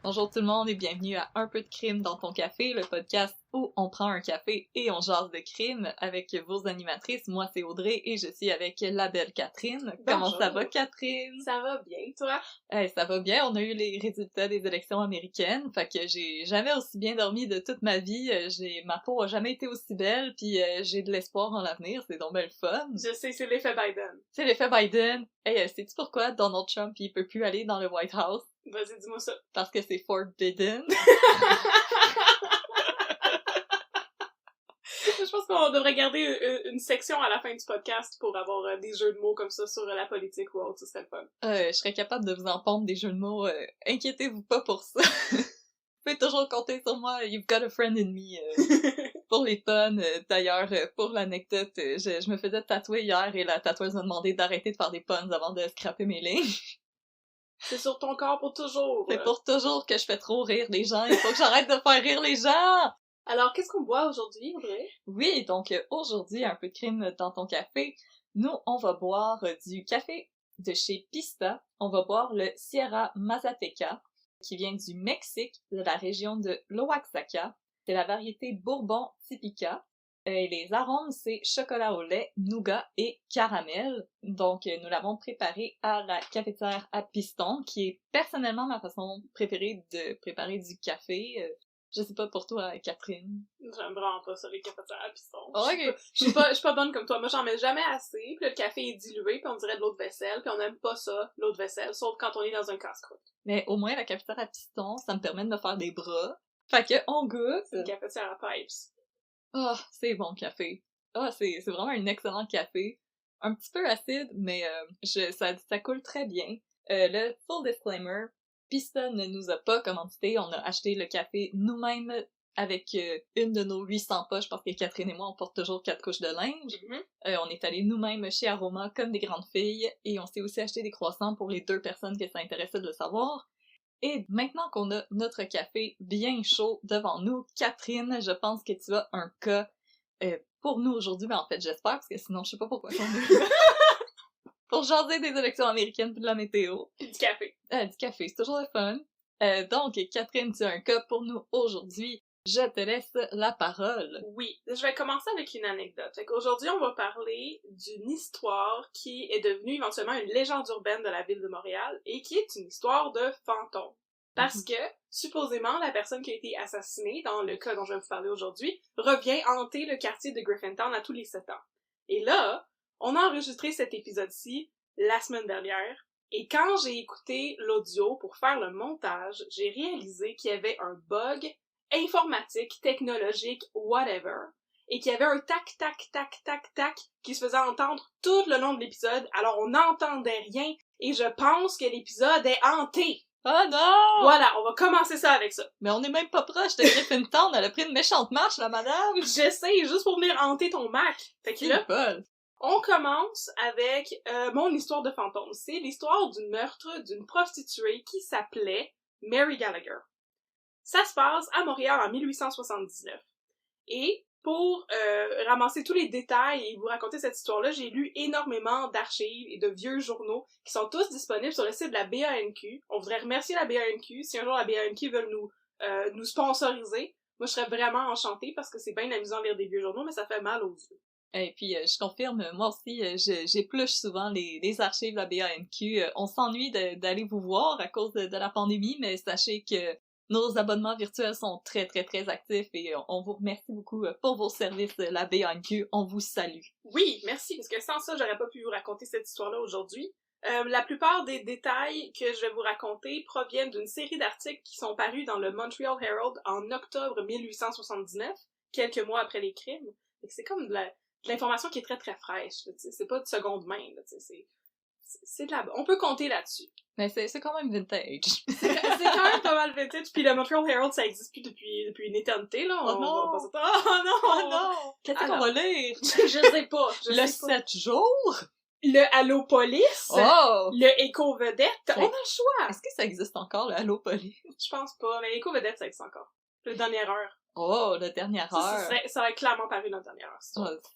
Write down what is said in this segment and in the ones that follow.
Bonjour tout le monde et bienvenue à Un peu de crime dans ton café, le podcast où on prend un café et on jase de crime avec vos animatrices. Moi c'est Audrey et je suis avec la belle Catherine. Bonjour. Comment ça va Catherine? Ça va bien, toi? Ça va bien, on a eu les résultats des élections américaines, fait que j'ai jamais aussi bien dormi de toute ma vie, ma peau a jamais été aussi belle, puis j'ai de l'espoir en l'avenir, c'est donc bien le fun. Je sais, c'est l'effet Biden. C'est l'effet Biden. Hey, sais-tu pourquoi Donald Trump il peut plus aller dans le White House? Vas-y, dis-moi ça. Parce que c'est forbidden. Je pense qu'on devrait garder une section à la fin du podcast pour avoir des jeux de mots comme ça sur la politique ou autre, ça serait le fun. Je serais capable de vous en pondre des jeux de mots, inquiétez-vous pas pour ça. Vous pouvez toujours compter sur moi, you've got a friend in me. Pour les tonnes, d'ailleurs, pour l'anecdote, je me faisais tatouer hier et la tatoueuse m'a demandé d'arrêter de faire des puns avant de scraper mes lignes. C'est sur ton corps pour toujours. C'est pour toujours que je fais trop rire les gens, il faut que j'arrête de faire rire les gens! Alors, qu'est-ce qu'on boit aujourd'hui, Audrey? Oui, donc aujourd'hui, un peu de crime dans ton café. Nous, on va boire du café de chez Pista. On va boire le Sierra Mazateca, qui vient du Mexique, de la région de l'Oaxaca. C'est la variété Bourbon Typica. Et les arômes, c'est chocolat au lait, nougat et caramel. Donc, nous l'avons préparé à la cafetière à piston, qui est personnellement ma façon préférée de préparer du café. Je sais pas pour toi, Catherine. J'aime vraiment pas ça, les cafetières à piston. Okay. Je suis pas bonne comme toi. Moi, j'en mets jamais assez, puis là, le café est dilué, puis on dirait de l'eau de vaisselle, puis on aime pas ça, l'eau de vaisselle, sauf quand on est dans un casse-croûte. Mais au moins, la cafetière à piston, ça me permet de me faire des bras. Fait que, on goûte. C'est une cafetière à pipes. Ah, oh, c'est bon café. Ah, c'est vraiment un excellent café. Un petit peu acide, mais ça coule très bien. Le full disclaimer, Pista ne nous a pas commandité, on a acheté le café nous-mêmes avec une de nos 800 poches, parce que Catherine et moi, on porte toujours 4 couches de linge. Mm-hmm. On est allés nous-mêmes chez Aroma comme des grandes filles, et on s'est aussi acheté des croissants pour les 2 personnes que ça intéressait de le savoir. Et maintenant qu'on a notre café bien chaud devant nous, Catherine, je pense que tu as un cas pour nous aujourd'hui, mais en fait j'espère, parce que sinon je sais pas pourquoi on est pour jaser des élections américaines puis de la météo. Puis du café. Du café, c'est toujours le fun. Donc, Catherine, tu as un cas pour nous aujourd'hui. Je te laisse la parole. Oui, je vais commencer avec une anecdote. Fait qu'aujourd'hui, on va parler d'une histoire qui est devenue éventuellement une légende urbaine de la ville de Montréal et qui est une histoire de fantôme. Parce que, supposément, la personne qui a été assassinée, dans le cas dont je vais vous parler aujourd'hui, revient hanter le quartier de Griffintown à tous les 7 ans. Et là, on a enregistré cet épisode-ci la semaine dernière, et quand j'ai écouté l'audio pour faire le montage, j'ai réalisé qu'il y avait un bug informatique, technologique, whatever, et qu'il y avait un tac, tac, tac, tac, tac qui se faisait entendre tout le long de l'épisode, alors on n'entendait rien, et je pense que l'épisode est hanté! Oh non! Voilà, on va commencer ça avec ça. Mais on est même pas proche de Griffintown, elle a pris une méchante marche, la madame! J'essaie juste pour venir hanter ton Mac. Fait que là, on commence avec mon histoire de fantôme. C'est l'histoire du meurtre d'une prostituée qui s'appelait Mary Gallagher. Ça se passe à Montréal en 1879. Et pour ramasser tous les détails et vous raconter cette histoire-là, j'ai lu énormément d'archives et de vieux journaux qui sont tous disponibles sur le site de la BANQ. On voudrait remercier la BANQ. Si un jour la BANQ veut nous sponsoriser, moi je serais vraiment enchantée parce que c'est bien amusant de lire des vieux journaux, mais ça fait mal aux yeux. Et puis, je confirme, moi aussi, j'épluche souvent les archives de la BANQ. On s'ennuie d'aller vous voir à cause de la pandémie, mais sachez que nos abonnements virtuels sont très, très, très actifs et on vous remercie beaucoup pour vos services, la BANQ. On vous salue. Oui, merci, parce que sans ça, j'aurais pas pu vous raconter cette histoire-là aujourd'hui. La plupart des détails que je vais vous raconter proviennent d'une série d'articles qui sont parus dans le Montreal Herald en octobre 1879, quelques mois après les crimes. C'est comme de l'information qui est très, très fraîche. C'est pas de seconde main. C'est de la... On peut compter là-dessus. Mais c'est quand même vintage. C'est quand même pas mal vintage, puis le Montreal Herald, ça existe plus depuis une éternité, là. Oh non! Oh non! Oh non! Qu'est-ce qu'on va lire? Je sais pas. Le 7 jours? Le Allo Police? Oh! Le Éco Vedette? On a le choix! Est-ce que ça existe encore, le Allo Police? Je pense pas, mais l'Éco Vedette, ça existe encore. Le dernière heure. Oh, la dernière heure! Ça aurait clairement paru dans la dernière heure, Oh,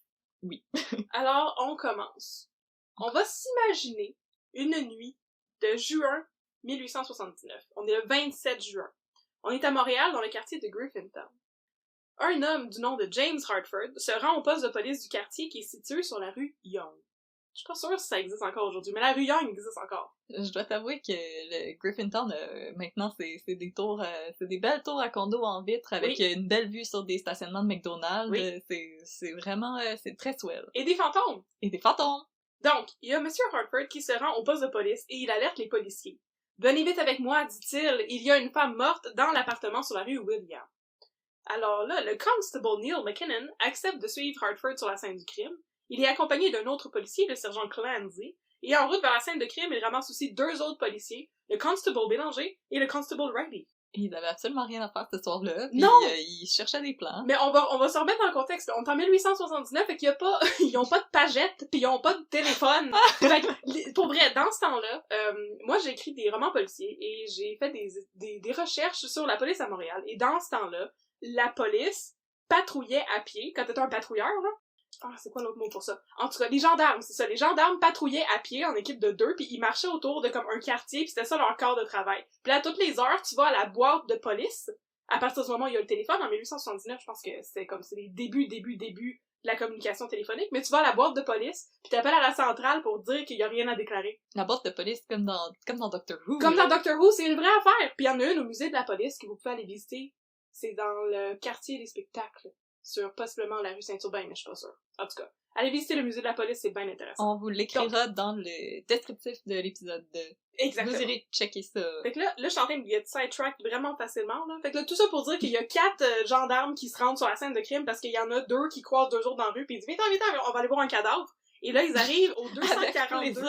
oui. Alors, on commence. On va s'imaginer une nuit de juin 1879. On est le 27 juin. On est à Montréal, dans le quartier de Griffintown. Un homme du nom de James Hartford se rend au poste de police du quartier qui est situé sur la rue Young. Je suis pas sûre si ça existe encore aujourd'hui, mais la rue Young existe encore. Je dois t'avouer que le Griffintown, maintenant, c'est des tours, c'est des belles tours à condos en vitre avec une belle vue sur des stationnements de McDonald's. Oui. C'est vraiment, c'est très swell. Et des fantômes! Et des fantômes! Donc, il y a Monsieur Hartford qui se rend au poste de police et il alerte les policiers. « Venez vite avec moi, dit-il, il y a une femme morte dans l'appartement sur la rue William. » Alors là, le constable Neil McKinnon accepte de suivre Hartford sur la scène du crime. Il est accompagné d'un autre policier, le sergent Clancy, et en route vers la scène de crime, il ramasse aussi 2 autres policiers, le constable Bélanger et le constable Riley. Ils avaient absolument rien à faire ce soir-là. Non! Ils cherchaient des plans. Mais on va se remettre dans le contexte. On est en 1879 et qu'il y a pas, ils ont pas de pagette pis ils ont pas de téléphone. Fait que, pour vrai, dans ce temps-là, moi j'ai écrit des romans policiers et j'ai fait des recherches sur la police à Montréal. Et dans ce temps-là, la police patrouillait à pied, quand t'étais un patrouilleur, là. Ah, c'est quoi l'autre mot pour ça? En tout cas, les gendarmes, c'est ça. Les gendarmes patrouillaient à pied en équipe de 2, puis ils marchaient autour de comme un quartier, puis c'était ça leur corps de travail. Puis là, à toutes les heures, tu vas à la boîte de police. À partir du moment où il y a le téléphone, en 1879, je pense que c'est les débuts de la communication téléphonique, mais tu vas à la boîte de police, puis t'appelles à la centrale pour dire qu'il y a rien à déclarer. La boîte de police, comme dans Doctor Who. Comme dans Doctor Who, c'est une vraie affaire! Puis il y en a une au musée de la police que vous pouvez aller visiter. C'est dans le quartier des spectacles. Sur possiblement la rue Saint-Urbain, mais je suis pas sûre. En tout cas, allez visiter le musée de la police, c'est bien intéressant. On vous l'écrira dans le descriptif de l'épisode 2. Exactement. Vous irez checker ça. Fait que là, je suis en train de get sidetrack vraiment facilement, là. Fait que là, tout ça pour dire qu'il y a 4 gendarmes qui se rendent sur la scène de crime parce qu'il y en a 2 qui croisent 2 autres dans la rue pis ils disent « Viens, on va aller voir un cadavre. » Et là, ils arrivent au 242.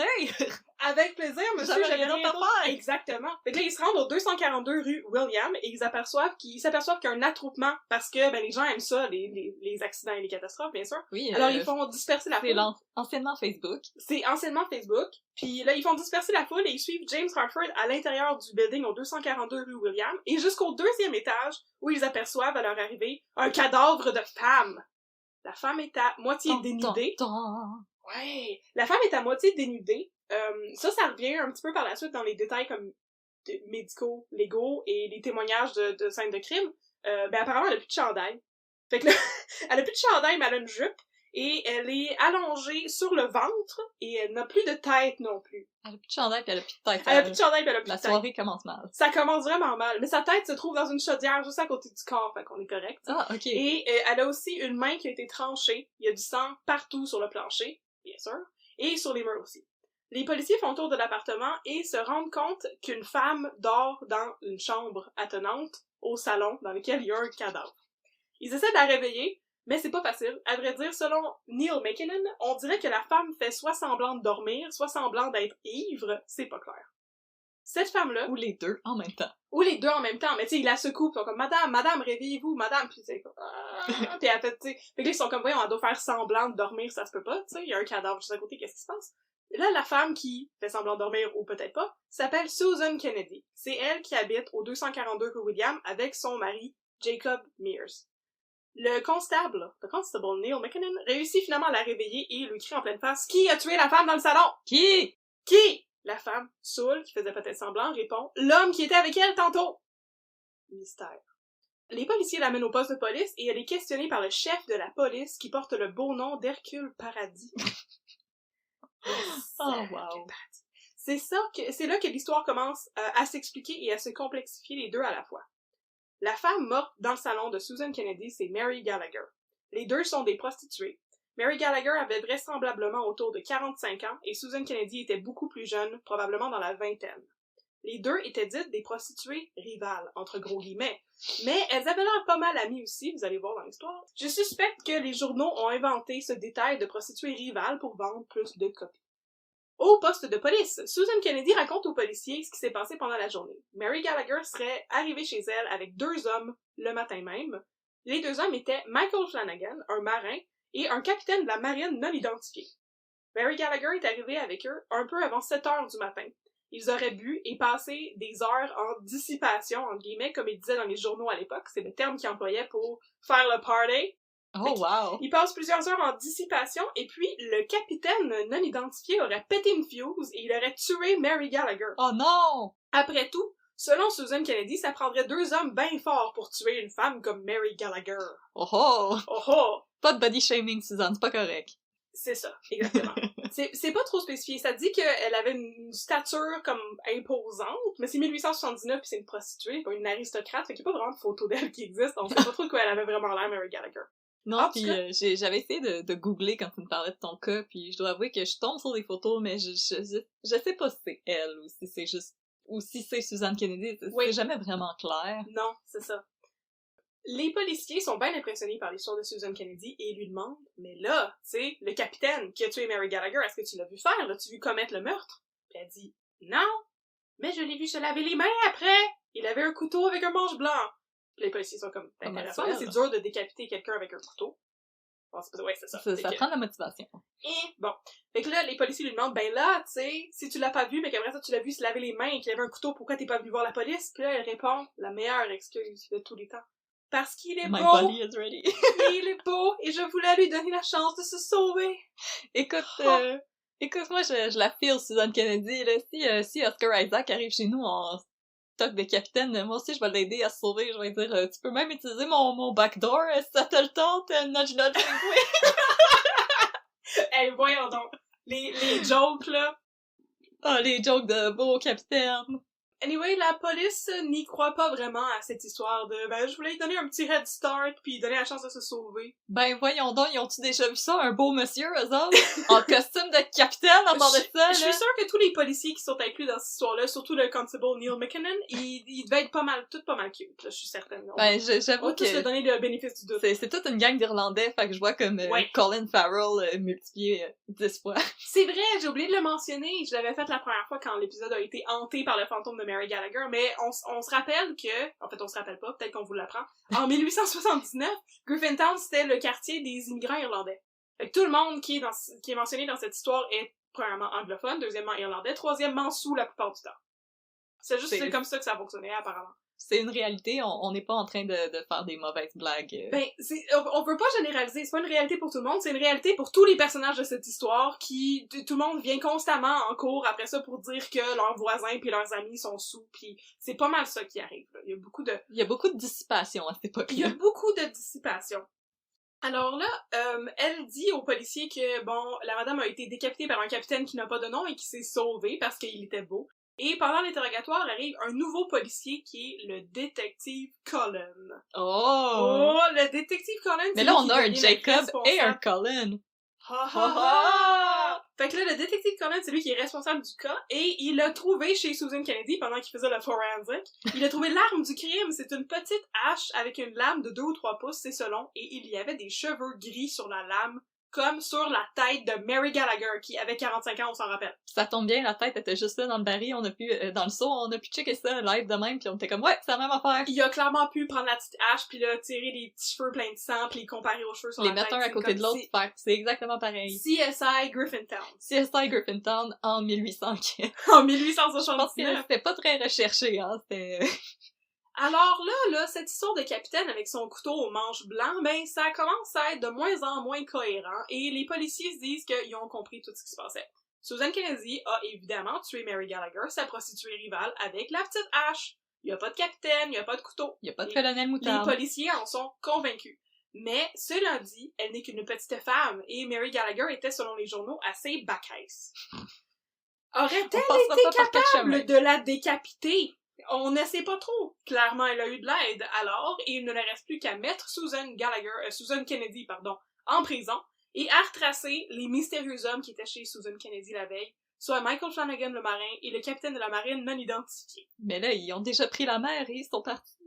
Avec plaisir, monsieur, j'avais rien d'autre à faire. Exactement. Fait que là, ils se rendent au 242 rue William et ils s'aperçoivent qu'il y a un attroupement parce que, les gens aiment ça, les accidents et les catastrophes, bien sûr. Oui. Alors, ils font disperser la foule. C'est anciennement Facebook. C'est anciennement Facebook. Puis là, ils font disperser la foule et ils suivent James Hartford à l'intérieur du building au 242 rue William et jusqu'au 2e étage où ils aperçoivent à leur arrivée un cadavre de femme. La femme est à moitié dénudée. Ouais! La femme est à moitié dénudée. Ça revient un petit peu par la suite dans les détails comme médicaux, légaux et les témoignages de scènes de crime. Apparemment, elle a plus de chandail. Fait que là, elle a plus de chandail, mais elle a une jupe. Et elle est allongée sur le ventre et elle n'a plus de tête non plus. Elle a plus de chandail puis elle a plus de tête. Elle a plus de chandail puis elle a plus de tête. La soirée commence mal. Ça commence vraiment mal. Mais sa tête se trouve dans une chaudière juste à côté du corps, fait qu'on est correct. Ah, ok. Et elle a aussi une main qui a été tranchée. Il y a du sang partout sur le plancher, bien sûr. Et sur les murs aussi. Les policiers font le tour de l'appartement et se rendent compte qu'une femme dort dans une chambre attenante au salon dans lequel il y a un cadavre. Ils essaient de la réveiller, mais c'est pas facile. À vrai dire, selon Neil McKinnon, on dirait que la femme fait soit semblant de dormir, soit semblant d'être ivre, c'est pas clair. Cette femme-là... Ou les deux en même temps. Ou les deux en même temps, mais tu sais, ils la secouent, ils sont comme « Madame, réveillez-vous, madame! » Puis c'est comme « Puis elle fait, tu sais... Fait que là, ils sont comme « Voyons, on doit faire semblant de dormir, ça se peut pas, tu sais, il y a un cadavre juste à côté, qu'est-ce qui se passe? » Et là, la femme qui fait semblant de dormir, ou peut-être pas, s'appelle Susan Kennedy. C'est elle qui habite au 242 rue William avec son mari, Jacob Mears. Le constable Neil McKinnon, réussit finalement à la réveiller et lui crie en pleine face « Qui a tué la femme dans le salon? » Qui? La femme, saoule, qui faisait peut-être semblant, répond « L'homme qui était avec elle tantôt! » Mystère. Les policiers l'amènent au poste de police et elle est questionnée par le chef de la police qui porte le beau nom d'Hercule Paradis. Oh, wow. C'est là que l'histoire commence à s'expliquer et à se complexifier les deux à la fois. La femme morte dans le salon de Susan Kennedy, c'est Mary Gallagher. Les deux sont des prostituées. Mary Gallagher avait vraisemblablement autour de 45 ans et Susan Kennedy était beaucoup plus jeune, probablement dans la vingtaine. Les deux étaient dites des prostituées rivales, entre gros guillemets, mais elles avaient l'air pas mal amies aussi, vous allez voir dans l'histoire. Je suspecte que les journaux ont inventé ce détail de prostituées rivales pour vendre plus de copies. Au poste de police, Susan Kennedy raconte aux policiers ce qui s'est passé pendant la journée. Mary Gallagher serait arrivée chez elle avec 2 hommes le matin même. Les 2 hommes étaient Michael Flanagan, un marin, et un capitaine de la marine non identifié. Mary Gallagher est arrivée avec eux un peu avant 7 heures du matin. Ils auraient bu et passé des heures en dissipation, entre guillemets, comme ils disaient dans les journaux à l'époque. C'est le terme qu'ils employaient pour faire le party. Oh, wow! Ils passent plusieurs heures en dissipation, et puis le capitaine non identifié aurait pété une fuse et il aurait tué Mary Gallagher. Oh non! Après tout, selon Susan Kennedy, ça prendrait 2 hommes bien forts pour tuer une femme comme Mary Gallagher. Oh oh! Oh oh! Pas de body shaming, Suzanne, c'est pas correct. C'est ça, exactement. c'est pas trop spécifié. Ça dit qu'elle avait une stature comme imposante, mais c'est 1879 puis c'est une prostituée, pas une aristocrate, fait qu'il y a pas vraiment de photo d'elle qui existe, on sait pas trop de quoi elle avait vraiment l'air, Mary Gallagher. Non, puis j'avais essayé de googler quand tu me parlais de ton cas, puis je dois avouer que je tombe sur des photos, mais je sais pas si c'est elle ou si c'est juste... ou si c'est Susan Kennedy, c'est jamais vraiment clair. Non, c'est ça. Les policiers sont bien impressionnés par l'histoire de Susan Kennedy et lui demandent « Mais là, tu sais, le capitaine qui a tué Mary Gallagher, est-ce que tu l'as vu faire? L'as-tu vu commettre le meurtre? » Puis elle dit « Non, mais je l'ai vu se laver les mains après! Il avait un couteau avec un manche blanc! » Les policiers sont comme « Intéressant, mais c'est dur de décapiter quelqu'un avec un couteau. » Bon, ouais, c'est ça. Ça prend de la motivation. Et bon. Fait que là, les policiers lui demandent, ben là, tu sais, si tu l'as pas vu, mais qu'après ça, tu l'as vu se laver les mains et qu'il avait un couteau, pourquoi t'es pas venu voir la police? Puis là, elle répond, la meilleure excuse de tous les temps. Parce qu'il est My beau! body is ready. Il est beau, et je voulais lui donner la chance de se sauver! Écoute, moi, je la feel, Susan Kennedy, là. Si Oscar Isaac arrive chez nous en stock de capitaine, moi aussi, je vais l'aider à se sauver. Je vais dire, tu peux même utiliser mon backdoor, si ça te le tente, nudge nudge, oui. Hey, voyons donc. Les jokes, là. Ah, les jokes de beau capitaine. Anyway, la police n'y croit pas vraiment à cette histoire de « Ben, je voulais lui donner un petit head start puis donner la chance de se sauver. » Ben, voyons donc, ils ont-tu déjà vu ça, un beau monsieur, eux autres? En costume de capitaine, en bord de ça, là? Je suis sûre que tous les policiers qui sont inclus dans cette histoire-là, surtout le constable Neil McKinnon, ils devaient être pas mal cute, là, je suis certaine. Ben, j'avoue on va tous que... se donner le bénéfice du doute. C'est toute une gang d'Irlandais, fait que je vois comme Colin Farrell multiplié 10 fois. C'est vrai, j'ai oublié de le mentionner, je l'avais fait la première fois quand l'épisode a été hanté par le fantôme de Mary Gallagher, mais on se rappelle que, en fait on se rappelle pas, peut-être qu'on vous l'apprend, en 1879, Griffintown c'était le quartier des immigrants irlandais. Fait que tout le monde qui est mentionné dans cette histoire est premièrement anglophone, deuxièmement irlandais, troisièmement sous la plupart du temps. C'est juste comme ça que ça fonctionnait apparemment. C'est une réalité, on n'est pas en train de faire des mauvaises blagues. Ben, on veut pas généraliser, c'est pas une réalité pour tout le monde, c'est une réalité pour tous les personnages de cette histoire qui, tout le monde vient constamment en cours après ça pour dire que leurs voisins puis leurs amis sont sous, puis c'est pas mal ça qui arrive, là. Il y a beaucoup de dissipation à cette époque-là. Il y a beaucoup de dissipation. Alors là, elle dit aux policiers que, bon, la madame a été décapitée par un capitaine qui n'a pas de nom et qui s'est sauvé parce qu'il était beau. Et pendant l'interrogatoire, arrive un nouveau policier qui est le détective Cullen. Oh, le détective Cullen! Mais là, on a un Jacob et un Cullen. Ha ha ha! Fait que là, le détective Cullen, c'est lui qui est responsable du cas, et il l'a trouvé chez Susan Kennedy pendant qu'il faisait le forensic. Il a trouvé l'arme du crime, c'est une petite hache avec une lame de 2 ou 3 pouces, c'est selon, et il y avait des cheveux gris sur la lame, comme sur la tête de Mary Gallagher, qui avait 45 ans, on s'en rappelle. Ça tombe bien, la tête était juste là dans le baril, on a pu, dans le seau, on a pu checker ça live de même, pis on était comme, ouais, c'est la même affaire. Il a clairement pu prendre la petite hache, pis là, tirer les petits cheveux pleins de sang, pis les comparer aux cheveux sur la tête. Les mettre un à côté de l'autre, c'est exactement pareil. CSI Griffintown. CSI Griffintown en 1800. En 1879. Je pense que c'était pas très recherché, hein, c'était... Alors là, cette histoire de capitaine avec son couteau au manche blanc, ben, ça commence à être de moins en moins cohérent, et les policiers se disent qu'ils ont compris tout ce qui se passait. Susan Kennedy a évidemment tué Mary Gallagher, sa prostituée rivale, avec la petite hache. Il y a pas de capitaine, il y a pas de couteau. Il y a pas de colonel moutarde. Les policiers en sont convaincus. Mais, cela dit, elle n'est qu'une petite femme, et Mary Gallagher était, selon les journaux, assez bacaisse. Aurait-elle été capable de la décapiter? On ne sait pas trop. Clairement, elle a eu de l'aide, alors, et il ne leur reste plus qu'à mettre Susan Kennedy, en prison, et à retracer les mystérieux hommes qui étaient chez Susan Kennedy la veille, soit Michael Flanagan le marin et le capitaine de la marine non identifié. Mais là, ils ont déjà pris la mer et ils sont partis.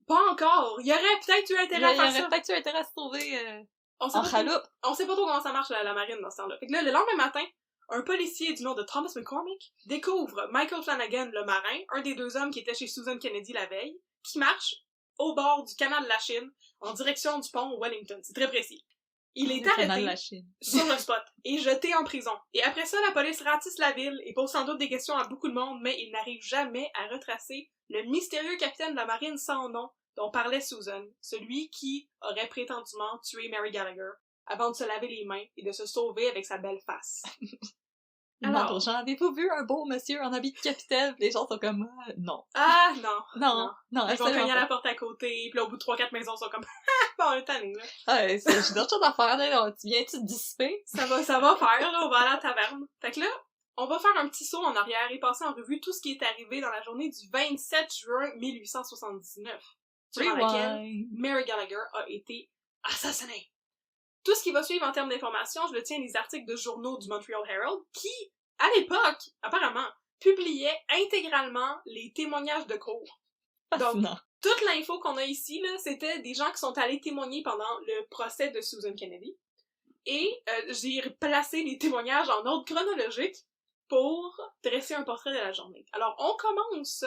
Pas encore! Il y aurait peut-être eu intérêt à faire ça. Il y aurait peut-être eu intérêt à se sauver en chaloupe. On sait pas trop comment ça marche la marine dans ce temps-là. Fait que là, le lendemain matin, un policier du nom de Thomas McCormick découvre Michael Flanagan, le marin, un des 2 hommes qui était chez Susan Kennedy la veille, qui marche au bord du canal de la Chine en direction du pont Wellington. C'est très précis. Il est arrêté sur le spot et jeté en prison. Et après ça, la police ratisse la ville et pose sans doute des questions à beaucoup de monde, mais il n'arrive jamais à retracer le mystérieux capitaine de la marine sans nom dont parlait Susan, celui qui aurait prétendument tué Mary Gallagher avant de se laver les mains et de se sauver avec sa belle face. Alors, gens, avez-vous vu un beau monsieur en habit de capitaine? Les gens sont comme, non. Ah, non. Non, ils vont cogner à la porte à côté, puis là, au bout de 3-4 maisons, ils sont comme, bon, un tanné, là. Ouais, j'ai d'autres choses à faire, là. Tu viens-tu te dissiper? Ça va faire, là, on va aller à la taverne. Fait que là, on va faire un petit saut en arrière et passer en revue tout ce qui est arrivé dans la journée du 27 juin 1879, durant laquelle Mary Gallagher a été assassinée. Tout ce qui va suivre en termes d'informations, je le tiens des articles de journaux du Montreal Herald, qui, à l'époque, apparemment, publiaient intégralement les témoignages de cour. Donc, toute l'info qu'on a ici, là, c'était des gens qui sont allés témoigner pendant le procès de Susan Kennedy. Et j'ai placé les témoignages en ordre chronologique pour dresser un portrait de la journée. Alors, on commence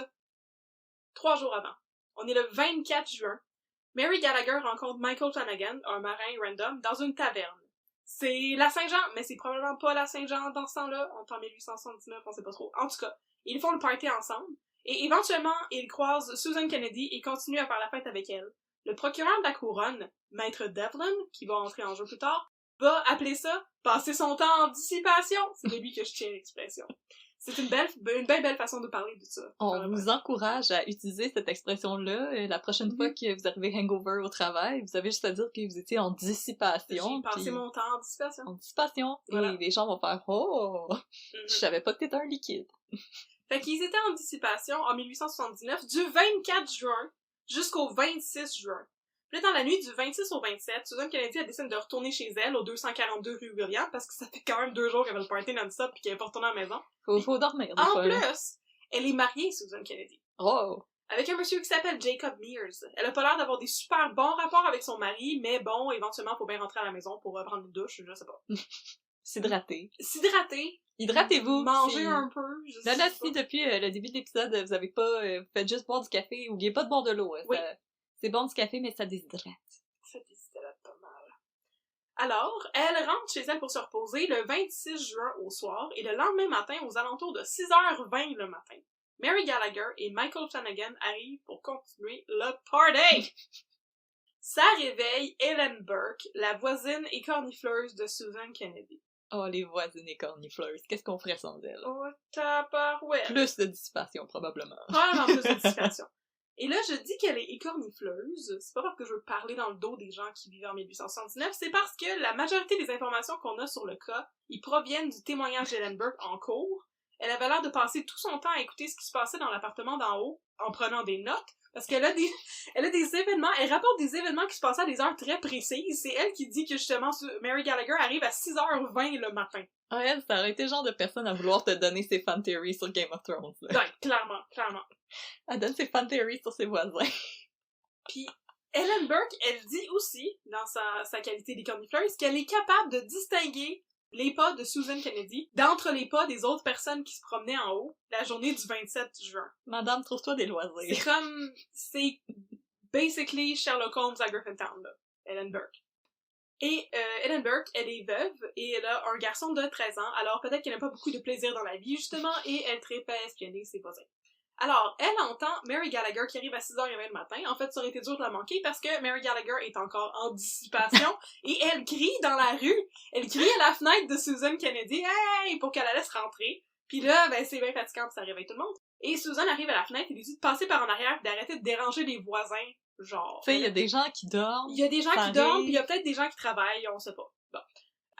3 jours avant. On est le 24 juin. Mary Gallagher rencontre Michael Flanagan, un marin random, dans une taverne. C'est la Saint-Jean, mais c'est probablement pas la Saint-Jean dans ce temps-là. On est en 1879, on sait pas trop. En tout cas, ils font le party ensemble. Et éventuellement, ils croisent Susan Kennedy et continuent à faire la fête avec elle. Le procureur de la couronne, Maître Devlin, qui va entrer en jeu plus tard, va appeler ça « passer son temps en dissipation ». C'est de lui que je tiens l'expression. C'est une belle façon de parler de ça. On vous encourage à utiliser cette expression-là. La prochaine fois que vous arrivez hangover au travail, vous avez juste à dire que vous étiez en dissipation. J'ai passé mon temps en dissipation. En dissipation. Voilà. Et les gens vont faire « Oh! Je savais pas que t'étais un liquide. » Fait qu'ils étaient en dissipation en 1879 du 24 juin jusqu'au 26 juin. Puis là, dans la nuit du 26 au 27, Susan Kennedy a décidé de retourner chez elle, au 242 rue William, parce que ça fait quand même 2 jours qu'elle avait le party non-stop pis qu'elle est pas retournée à la maison. Faut dormir. En plus, elle est mariée, Susan Kennedy. Oh! Avec un monsieur qui s'appelle Jacob Mears. Elle a pas l'air d'avoir des super bons rapports avec son mari, mais bon, éventuellement, faut bien rentrer à la maison pour prendre une douche, je sais pas. S'hydrater. Hydratez-vous. Manger un peu. Là, si depuis le début de l'épisode, vous avez pas fait juste boire du café, oubliez pas de boire de l'eau. Oui. C'est bon du café, mais ça déshydrate. Ça déshydrate pas mal. Alors, elle rentre chez elle pour se reposer le 26 juin au soir, et le lendemain matin, aux alentours de 6h20 le matin, Mary Gallagher et Michael Flanagan arrivent pour continuer le party! Ça réveille Ellen Burke, la voisine écornifleuse de Susan Kennedy. Oh, les voisines écornifleuses, qu'est-ce qu'on ferait sans elles? Oh, tabarouette! Plus de dissipation, probablement. Probablement plus de dissipation. Et là, je dis qu'elle est écornifleuse, c'est pas parce que je veux parler dans le dos des gens qui vivaient en 1879, c'est parce que la majorité des informations qu'on a sur le cas, ils proviennent du témoignage d'Ellen Burke en cours. Elle avait l'air de passer tout son temps à écouter ce qui se passait dans l'appartement d'en haut, en prenant des notes, parce qu'elle a des événements, elle rapporte des événements qui se passaient à des heures très précises. C'est elle qui dit que justement, Mary Gallagher arrive à 6h20 le matin. Ah, elle, ça aurait été le genre de personne à vouloir te donner ses fan theories sur Game of Thrones. Là. Ouais, clairement. Elle donne ses fan theories sur ses voisins. Puis, Ellen Burke, elle dit aussi, dans sa qualité d'écornifleuse, qu'elle est capable de distinguer les pas de Susan Kennedy d'entre les pas des autres personnes qui se promenaient en haut la journée du 27 juin. Madame, trouve-toi des loisirs. C'est basically Sherlock Holmes à Griffintown, là, Ellen Burke. Et Ellen Burke, elle est veuve et elle a un garçon de 13 ans, alors peut-être qu'elle n'a pas beaucoup de plaisir dans la vie, justement, et elle tripe à espionner ses voisins. Alors, elle entend Mary Gallagher qui arrive à 6h20 le matin. En fait, ça aurait été dur de la manquer parce que Mary Gallagher est encore en dissipation et elle crie dans la rue. Elle crie à la fenêtre de Susan Kennedy « Hey! » pour qu'elle la laisse rentrer. Puis là, ben c'est bien fatigant puis ça réveille tout le monde. Et Susan arrive à la fenêtre et lui dit de passer par en arrière et d'arrêter de déranger les voisins. Genre... Tu sais, il y a des gens qui dorment. Il y a des gens qui dorment puis il y a peut-être des gens qui travaillent, on sait pas. Bon.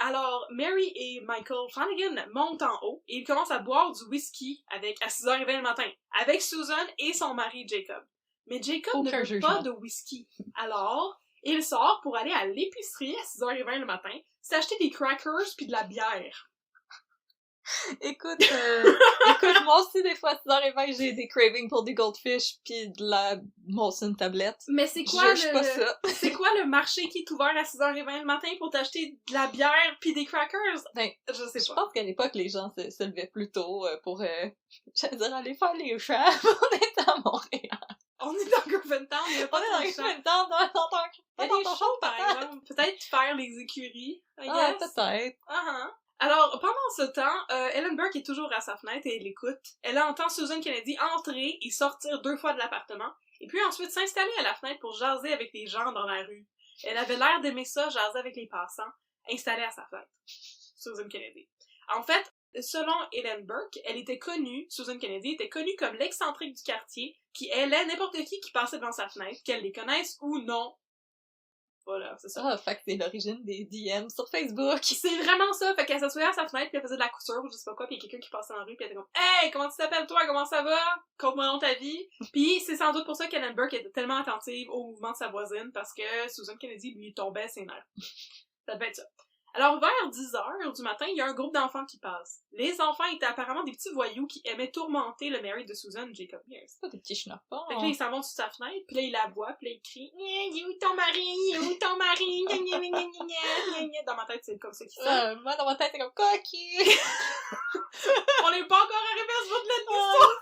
Alors, Mary et Michael Flanagan montent en haut et ils commencent à boire du whisky à 6h20 le matin, avec Susan et son mari Jacob. Mais Jacob ne veut pas de whisky. Alors, il sort pour aller à l'épicerie à 6h20 le matin, s'acheter des crackers puis de la bière. Écoute, moi aussi, des fois, à 6h20, j'ai des cravings pour des goldfish pis de la Molson tablette. Mais c'est quoi Je pas ça. c'est quoi le marché qui est ouvert à 6h20 le matin pour t'acheter de la bière pis des crackers? Ben, Je sais je pas. pense qu'à l'époque, les gens se levaient plus tôt pour, j'allais dire, aller faire les chats. On était à Montréal. On est dans Griffintown, il y a On pas est dans de les champ. temps, Il y a des shows, par exemple. Peut-être faire les écuries, I Ah, guess. peut-être. Uh-huh. Alors, pendant ce temps, Ellen Burke est toujours à sa fenêtre et elle écoute. Elle entend Susan Kennedy entrer et sortir 2 fois de l'appartement, et puis ensuite s'installer à la fenêtre pour jaser avec les gens dans la rue. Elle avait l'air d'aimer ça, jaser avec les passants, installée à sa fenêtre. Susan Kennedy. En fait, selon Ellen Burke, Susan Kennedy était connue comme l'excentrique du quartier, qui aimait n'importe qui passait devant sa fenêtre, qu'elle les connaisse ou non. Voilà, c'est ça. Ah, fait que c'est l'origine des DM sur Facebook. C'est vraiment ça, fait qu'elle s'assoyait à sa fenêtre, puis elle faisait de la couture, ou je sais pas quoi, puis il y a quelqu'un qui passait dans la rue, puis elle était comme « Hey, comment tu t'appelles toi? Comment ça va? Conte-moi donc ta vie. » Puis c'est sans doute pour ça qu'Ellen Burke était tellement attentive au mouvement de sa voisine, parce que Susan Kennedy lui tombait ses nerfs. Ça devait être ça. Alors, vers 10h du matin, il y a un groupe d'enfants qui passe. Les enfants étaient apparemment des petits voyous qui aimaient tourmenter le mari de Susan, Jacob Mears. C'est pas des petits schnappants. Fait que là, ils s'en vont sur sa fenêtre, puis là, il la voit, puis là, il crie « Il est où ton mari? Il est où ton mari? Gna, gna, gna, gna, gna, gna. » Dans ma tête, c'est comme ça qu'il sonne. Moi, dans ma tête, c'est comme coquille. On n'est pas encore arrivé à ce bout de l'histoire!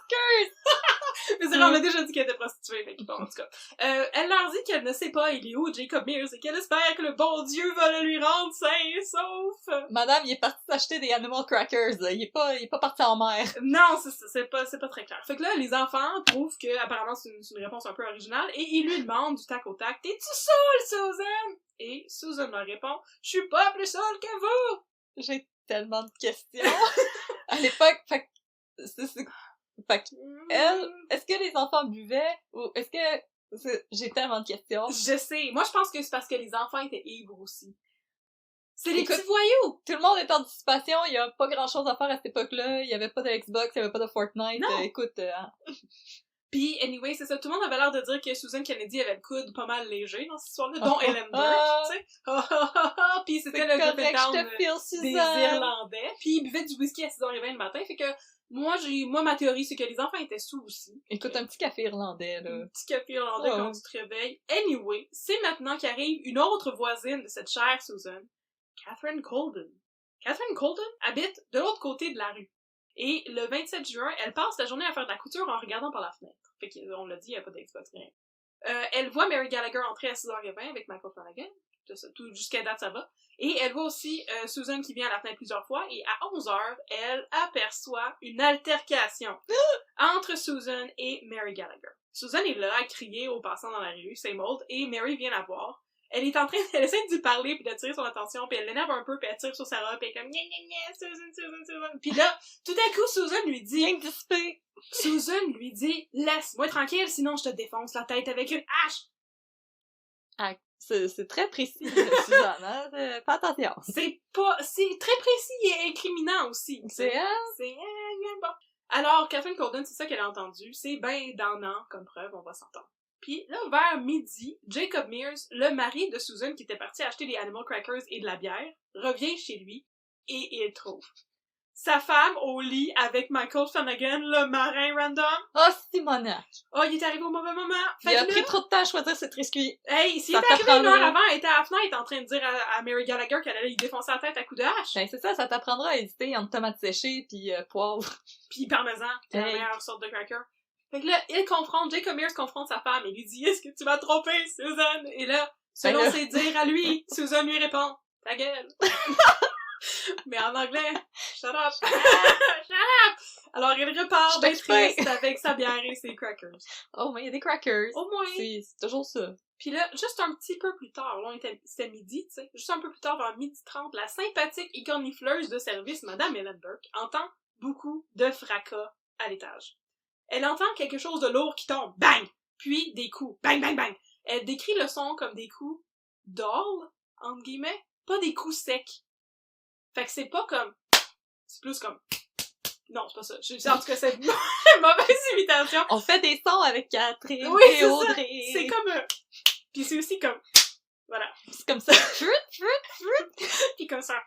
Mais c'est vrai, on a déjà dit qu'elle était prostituée, fait que bon, en tout cas. Elle leur dit qu'elle ne sait pas il est où Jacob Mears et qu'elle espère que le bon Dieu va le lui rendre sain et sauf. Madame, il est parti s'acheter des animal crackers. Il est pas parti en mer. Non, c'est pas très clair. Fait que là, les enfants trouvent que, apparemment, c'est une réponse un peu originale et ils lui demandent du tac au tac, t'es-tu saoule, Susan? Et Susan leur répond, je suis pas plus saoule que vous! J'ai tellement de questions. À l'époque, fait que elle, est-ce que les enfants buvaient ou est-ce que j'ai tellement de questions. Je sais. Moi, je pense que c'est parce que les enfants étaient ivres aussi. C'est les Écoute, petits voyous! Tout le monde est en anticipation, il y a pas grand chose à faire à cette époque-là, il y avait pas de Xbox, il y avait pas de Fortnite, écoute... Pis, anyway, c'est ça, tout le monde avait l'air de dire que Susan Kennedy avait le coude pas mal léger dans cette histoire-là, dont Ellen Burke, tu sais. Pis c'était le Griffintown des Irlandais, pis ils buvaient du whisky à 6h20 le matin, fait que moi, ma théorie, c'est que les enfants étaient sous aussi. Écoute, un petit café irlandais, là. Un petit café irlandais quand tu te réveilles. Anyway, c'est maintenant qu'arrive une autre voisine de cette chère Susan, Catherine Colden. Catherine Colden habite de l'autre côté de la rue. Et le 27 juin, elle passe la journée à faire de la couture en regardant par la fenêtre. Fait qu'on l'a dit, il n'y a pas d'Xbox, rien. Elle voit Mary Gallagher entrer à 6h20 avec Michael Flanagan. Tout jusqu'à date, ça va. Et elle voit aussi Susan qui vient à la fenêtre plusieurs fois. Et à 11h, elle aperçoit une altercation entre Susan et Mary Gallagher. Susan est là à crier aux passants dans la rue, same old, et Mary vient la voir. Elle essaie de lui parler puis d'attirer son attention, puis elle l'énerve un peu, puis elle tire sur sa robe, puis elle est comme gna gna gna, Susan. Puis là, tout à coup, Susan lui dit, laisse-moi tranquille, sinon je te défonce la tête avec une hache. Ah, c'est très précis, Susan, hein? Fais attention. C'est très précis et incriminant aussi. C'est bon. Alors, Catherine Colden, c'est ça qu'elle a entendu. C'est ben damnant comme preuve, on va s'entendre. Puis là, vers midi, Jacob Mears, le mari de Susan qui était parti acheter des animal crackers et de la bière, revient chez lui et il trouve sa femme au lit avec Michael Flanagan, le marin random. Oh, Simonac! Oh, il est arrivé au mauvais moment. Il a pris trop de temps à choisir cette rescue. Hey, s'il était arrivé 1 heure avant, elle était à la fenêtre en train de dire à Mary Gallagher qu'elle allait lui défoncer la tête à coups de hache. Ben, c'est ça t'apprendra à hésiter entre tomates séchées pis poivre. Pis parmesan, c'est la meilleure sorte de cracker. Fait que là, Jacob Mears confronte sa femme et lui dit « Est-ce que tu m'as trompé, Susan? » Et là, selon ses dires à lui, Susan lui répond « Ta gueule! » Mais en anglais, shut up! Shut up! Alors, il repart bien triste avec sa bière et ses crackers. Oh, mais il y a des crackers. Au moins. C'est toujours ça. Puis là, juste un petit peu plus tard, là, c'était midi, tu sais, juste un peu plus tard, vers 12h30, la sympathique et cornifleuse de service, Madame Ellen Burke, entend beaucoup de fracas à l'étage. Elle entend quelque chose de lourd qui tombe, bang! Puis des coups, bang, bang, bang! Elle décrit le son comme des coups d'orle, entre guillemets, pas des coups secs. Fait que c'est pas comme... C'est plus comme... Non, c'est pas ça. En tout cas, c'est une mauvaise imitation. On fait des sons avec Catherine et Audrey. C'est comme... Puis c'est aussi comme... Voilà. C'est comme ça. Puis comme ça...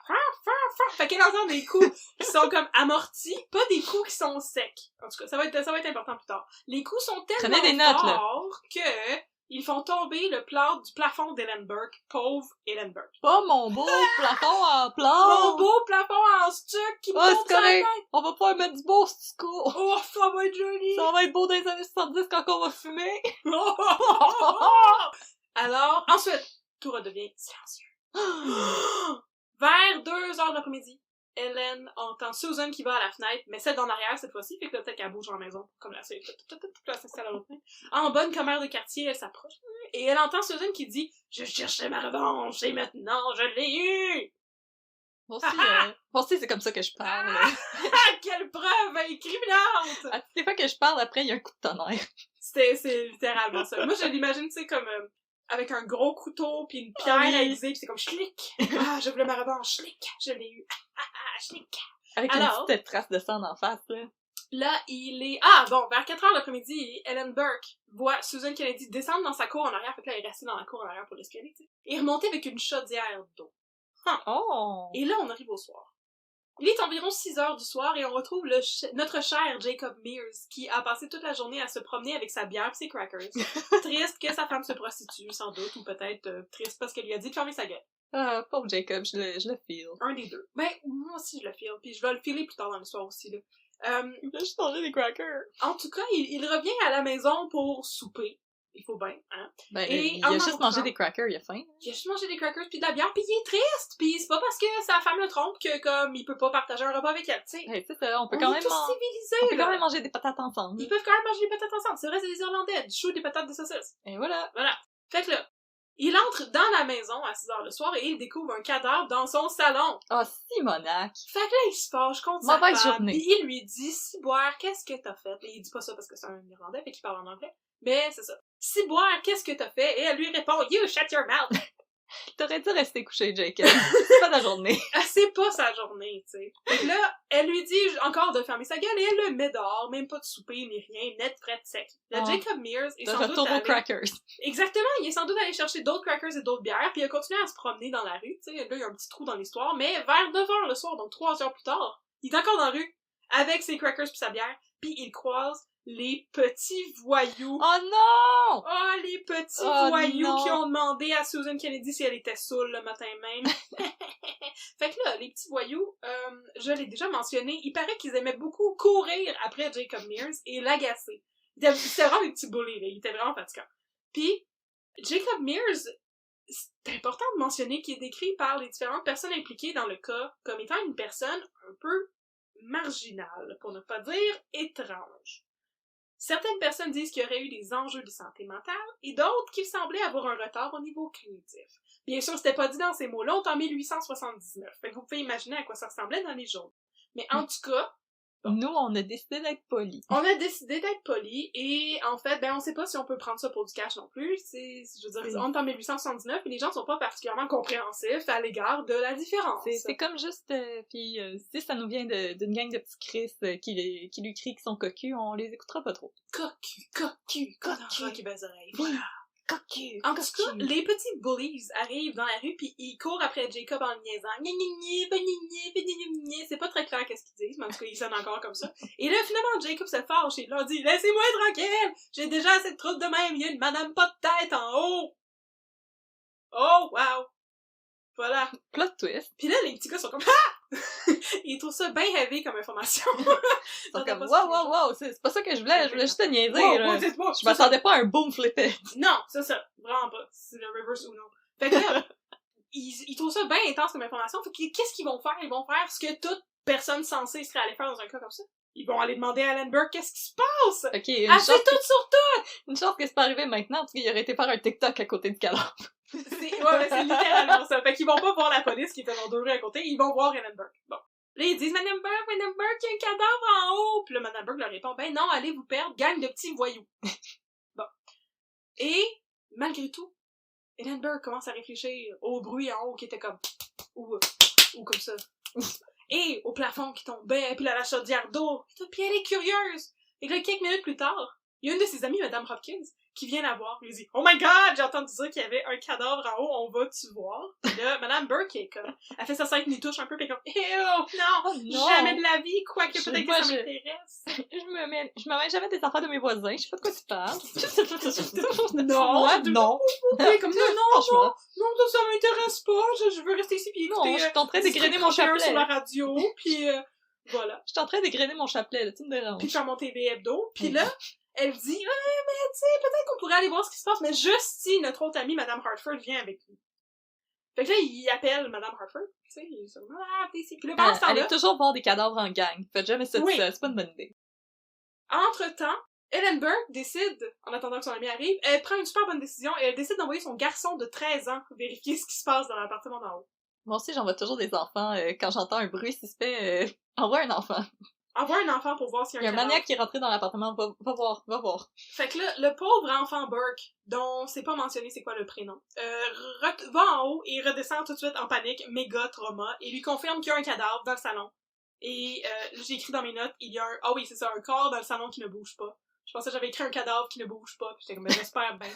Fait qu'elle entend des coups sont comme amortis, pas des coups qui sont secs. En tout cas, ça va être important plus tard. Les coups sont tellement Prenez des notes, forts que ils font tomber le du plafond d'Ellen Burke. Pauvre Ellen Burke. Oh, mon beau plafond en Mon plomb! beau plafond en stuc qui me Oh, tombe c'est sur la correct! tête. On va pouvoir mettre du beau stucco! Oh, ça va être joli! Ça va être beau dans les années 70 quand on va fumer! Alors, ensuite, tout redevient silencieux. Vers 2h de l'après-midi, Ellen entend Susan qui va à la fenêtre, mais celle d'en arrière cette fois-ci, fait que là, peut-être qu'elle bouge en maison, comme la s'installe à l'autre fenêtre. En bonne commère de quartier, elle s'approche, et elle entend Susan qui dit « Je cherchais ma revanche, et maintenant, je l'ai eue! » Moi aussi, c'est comme ça que je parle. Quelle preuve incriminante! À toutes les fois que je parle, après, il y a un coup de tonnerre. C'est littéralement ça. Moi, je l'imagine, tu sais, comme avec un gros couteau puis une pierre aiguisée, puis c'est comme schlick. Ah, je voulais ma revanche, schlick. Je l'ai eu. Schlick. Avec une petite trace de sang en face, là. Là, il est... Ah, bon, vers 4h l'après-midi, Ellen Burke voit Susan Kennedy descendre dans sa cour en arrière, fait que là, elle est restée dans la cour en arrière pour l'espionner, tu sais, et remonter avec une chaudière d'eau. Oh! Et là, on arrive au soir. Il est environ 6h du soir et on retrouve notre cher Jacob Mears qui a passé toute la journée à se promener avec sa bière et ses crackers. Triste que sa femme se prostitue, sans doute, ou peut-être triste parce qu'elle lui a dit de fermer sa gueule. Ah, pauvre Jacob, je le feel. Un des deux. Ben, moi aussi je le feel, puis je vais le filer plus tard dans l'histoire aussi, là. Il a juste mangé des crackers. En tout cas, il revient à la maison pour souper. Il faut bien, hein. Ben, et il a juste mangé des crackers, il a faim. Il a juste mangé des crackers pis de la bière, pis il est triste, pis c'est pas parce que sa femme le trompe que, comme, il peut pas partager un repas avec elle, tu sais. Hey, c'est ça, on peut On quand est même tous civilisés, on peut là. quand même manger des patates ensemble. Ils peuvent quand même manger des patates ensemble. C'est vrai, c'est des Irlandais. Du chou, des patates, des saucisses. Et voilà. Voilà. Fait que là, il entre dans la maison à 6h le soir et il découvre un cadavre dans son salon. Oh, Simonac. Fait que là, il se fâche contre sa Mauvaise femme. journée. Pis il lui dit, Ciboire, qu'est-ce que t'as fait? Et il dit pas ça parce que c'est un Irlandais, fait qu'il parle en anglais. Mais c'est ça. Ciboire, qu'est-ce que t'as fait? Et elle lui répond, You shut your mouth! T'aurais dû rester couché, Jacob. C'est pas ta journée. C'est pas sa journée, tu sais. Et là, elle lui dit encore de fermer sa gueule et elle le met dehors, même pas de souper ni rien, net, frais, sec. Là, Jacob Mears est sans doute allé... crackers. Exactement, il est sans doute allé chercher d'autres crackers et d'autres bières, puis il a continué à se promener dans la rue, tu sais. Là, il y a un petit trou dans l'histoire, mais vers 9h le soir, donc 3 heures plus tard, il est encore dans la rue, avec ses crackers pis sa bière, puis il croise les petits voyous. Oh non! Oh, les petits voyous qui ont demandé à Susan Kennedy si elle était saoule le matin même. Fait que là, les petits voyous, je l'ai déjà mentionné, il paraît qu'ils aimaient beaucoup courir après Jacob Mears et l'agacer. C'était vraiment des petits bullies, là. Il était vraiment fatigant. Puis, Jacob Mears, c'est important de mentionner qu'il est décrit par les différentes personnes impliquées dans le cas comme étant une personne un peu marginale, pour ne pas dire étrange. Certaines personnes disent qu'il y aurait eu des enjeux de santé mentale et d'autres qu'il semblait avoir un retard au niveau cognitif. Bien sûr, c'était pas dit dans ces mots-là, on est en 1879. Fait que vous pouvez imaginer à quoi ça ressemblait dans les journaux. Mais en tout cas, nous, on a décidé d'être polis. On a décidé d'être polis et en fait, ben on sait pas si on peut prendre ça pour du cash non plus. Je veux dire, on est en 1879 et les gens sont pas particulièrement compréhensifs à l'égard de la différence. C'est comme juste, puis si ça nous vient d'une gang de petits Chris qui lui crient qu'ils sont cocus, on les écoutera pas trop. Cocu, qui baise oreilles. Voilà. Cocu. En tout cas, les petits bullies arrivent dans la rue pis ils courent après Jacob en niaisant. C'est pas très clair qu'est-ce qu'ils disent, mais en tout cas, ils sonnent encore comme ça. Et là, finalement, Jacob se fâche et leur dit « Laissez-moi tranquille! J'ai déjà assez de troubles de même, il y a une madame pas de tête en haut! » Oh, wow! Voilà. Plot twist. Pis là, les petits gars sont comme « Ah! » Ils trouvent ça bien heavy comme information. Ils sont comme « Wow, c'est pas ça que je voulais juste te niaiser, là. Je m'attendais pas à un boom flippet. » Non, c'est ça. Vraiment pas. C'est le reverse ou non. Fait que là, ils trouvent ça bien intense comme information. Fait que qu'est-ce qu'ils vont faire? Ils vont faire ce que toute personne censée serait allée faire dans un cas comme ça. Ils vont aller demander à Ellen Burke qu'est-ce qui se passe! Ok, elle fait tout sur tout! Une chance que c'est pas arrivé maintenant, parce qu'il aurait été faire un TikTok à côté du cadavre. C'est littéralement ça. Fait qu'ils vont pas voir la police qui était dans 2 rues à côté, ils vont voir Ellen Burke. Bon. Là, ils disent, Madame Burke, il y a un cadavre en haut! Puis là, Madame Burke leur répond, ben non, allez vous perdre, gang de petits voyous. Bon. Et, malgré tout, Ellen Burke commence à réfléchir au bruit en haut qui était comme, ou comme ça. Et au plafond qui tombait, puis là, la chaudière d'eau. Puis elle est curieuse. Et là, quelques minutes plus tard, il y a une de ses amies, Madame Hopkins, qui vient la voir. Il dit « Oh my God! J'ai entendu dire qu'il y avait un cadavre en haut, on va-tu voir? » Puis là, Madame Burke est comme... Elle fait sa scène touche un peu, pis comme « Ew! Non! Oh non! Jamais de la vie! Quoique peut-être Moi, que ça m'intéresse! » Je me mêle jamais des affaires de mes voisins, je sais pas de quoi tu parles. Non! Moi, non! Oui, comme ça, non! Franchement. Non, ça m'intéresse pas! Je veux rester ici pis Non, écouter... je suis en train d'égrener mon sur chapelet. la radio, pis voilà. Je suis en train d'égrener mon chapelet, là, tu me déranges. Puis de faire mon TV hebdo, puis là, elle dit « mais tu sais, peut-être qu'on pourrait aller voir ce qui se passe, mais juste si notre autre amie, Madame Hartford, vient avec nous. » Fait que là, il appelle Madame Hartford, tu sais, il dit « Ah, t'es ici. » Puis là, pendant ce temps-là... Allez toujours voir des cadavres en gang. Faites jamais ça tout Oui. seul, c'est pas une bonne idée. Entre-temps, Ellen Burke décide, en attendant que son ami arrive, elle prend une super bonne décision et elle décide d'envoyer son garçon de 13 ans vérifier ce qui se passe dans l'appartement d'en haut. Moi aussi, j'envoie toujours des enfants. Quand j'entends un bruit suspect, envoie un enfant. Envoie un enfant pour voir s'il y a un Il y a un cadavre. maniaque qui est rentré dans l'appartement, va voir. Fait que là, le pauvre enfant Burke, dont c'est pas mentionné c'est quoi le prénom, va en haut et redescend tout de suite en panique, méga trauma, et lui confirme qu'il y a un cadavre dans le salon. Et j'ai écrit dans mes notes, il y a un corps dans le salon qui ne bouge pas. Je pensais que j'avais écrit un cadavre qui ne bouge pas, pis j'étais comme, j'espère bien.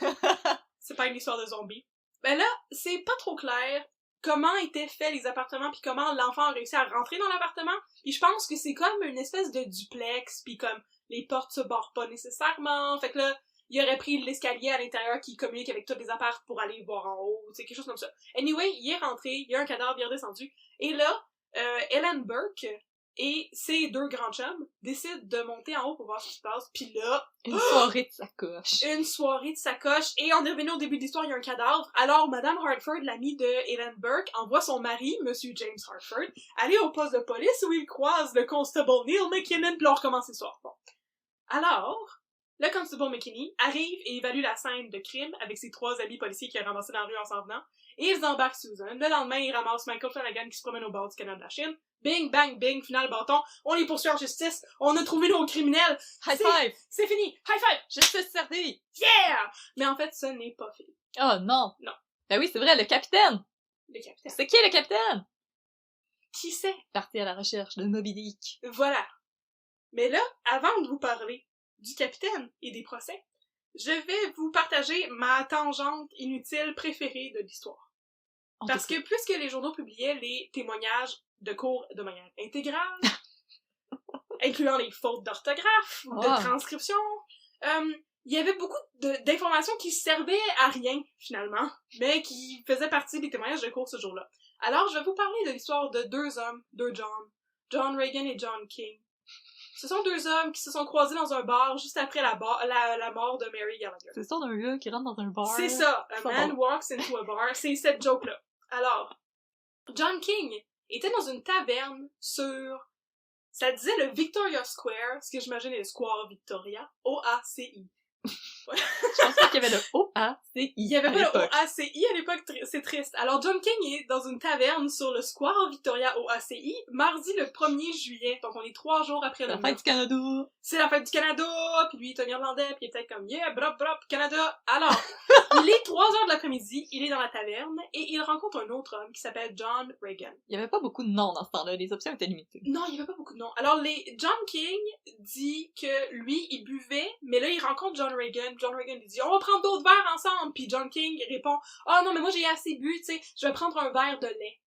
C'est pas une histoire de zombie. Ben là, c'est pas trop clair comment étaient faits les appartements puis comment l'enfant a réussi à rentrer dans l'appartement. Puis je pense que c'est comme une espèce de duplex puis comme les portes se barrent pas nécessairement. Fait que là, il aurait pris l'escalier à l'intérieur qui communique avec tous les apparts pour aller voir en haut, tu sais, quelque chose comme ça. Anyway, il est rentré, il y a un cadavre, il est redescendu. Et là, Ellen Burke et ses deux grands chums décident de monter en haut pour voir ce qui se passe. Puis là... Une soirée de sacoche. Une soirée de sacoche. Et on est revenu au début de l'histoire, il y a un cadavre. Alors, Madame Hartford, l'amie de Ellen Burke, envoie son mari, Monsieur James Hartford, aller au poste de police où il croise le constable Neil McKinnon, puis on recommence l'histoire. Bon. Alors, le constable McKinney arrive et évalue la scène de crime avec ses trois amis policiers qu'il a ramassés dans la rue en s'en venant. Et ils embarquent Susan. Le lendemain, ils ramassent Michael Flanagan qui se promène au bord du canal de la Chine. Bing, bang, bing, final bâton. On les poursuit en justice. On a trouvé nos criminels. High five! C'est fini. High five! Justice servie! Yeah! Mais en fait, ce n'est pas fini. Oh non! Non. Ben oui, c'est vrai, le capitaine! Le capitaine. C'est qui le capitaine? Qui c'est? Parti à la recherche de Moby Dick. Voilà. Mais là, avant de vous parler du capitaine et des procès, je vais vous partager ma tangente inutile préférée de l'histoire. Parce que puisque les journaux publiaient les témoignages de cours de manière intégrale, incluant les fautes d'orthographe, de transcription, il y avait beaucoup d'informations qui servaient à rien, finalement, mais qui faisaient partie des témoignages de cours ce jour-là. Alors, je vais vous parler de l'histoire de deux hommes, John Reagan et John King. Ce sont deux hommes qui se sont croisés dans un bar juste après la mort de Mary Gallagher. C'est ça d'un gars qui rentre dans un bar. C'est ça, a man walks into a bar, c'est cette joke-là. Alors, John King était dans une taverne sur... Ça disait le Victoria Square, ce que j'imagine est le Square Victoria, O-A-C-I. Ouais. Je pense pas qu'il y avait le O-A-C-I. Il y avait pas le O-A-C-I à l'époque, c'est triste. Alors, John King est dans une taverne sur le Square Victoria O-A-C-I, mardi le 1er juillet, donc on est 3 jours après la fête du Canada. C'est la fête du Canada, puis lui il est un Irlandais, puis il est peut-être comme yeah, brop, Canada. Alors, il est 3h de l'après-midi, il est dans la taverne, et il rencontre un autre homme qui s'appelle John Reagan. Il y avait pas beaucoup de noms dans ce temps-là, les options étaient limitées. Non, il y avait pas beaucoup de noms. Alors, John King dit que lui, il buvait, mais là, il rencontre John Reagan. John Reagan lui dit « On va prendre d'autres verres ensemble! » Puis John King répond « Ah non, mais moi j'ai assez bu, tu sais, je vais prendre un verre de lait. »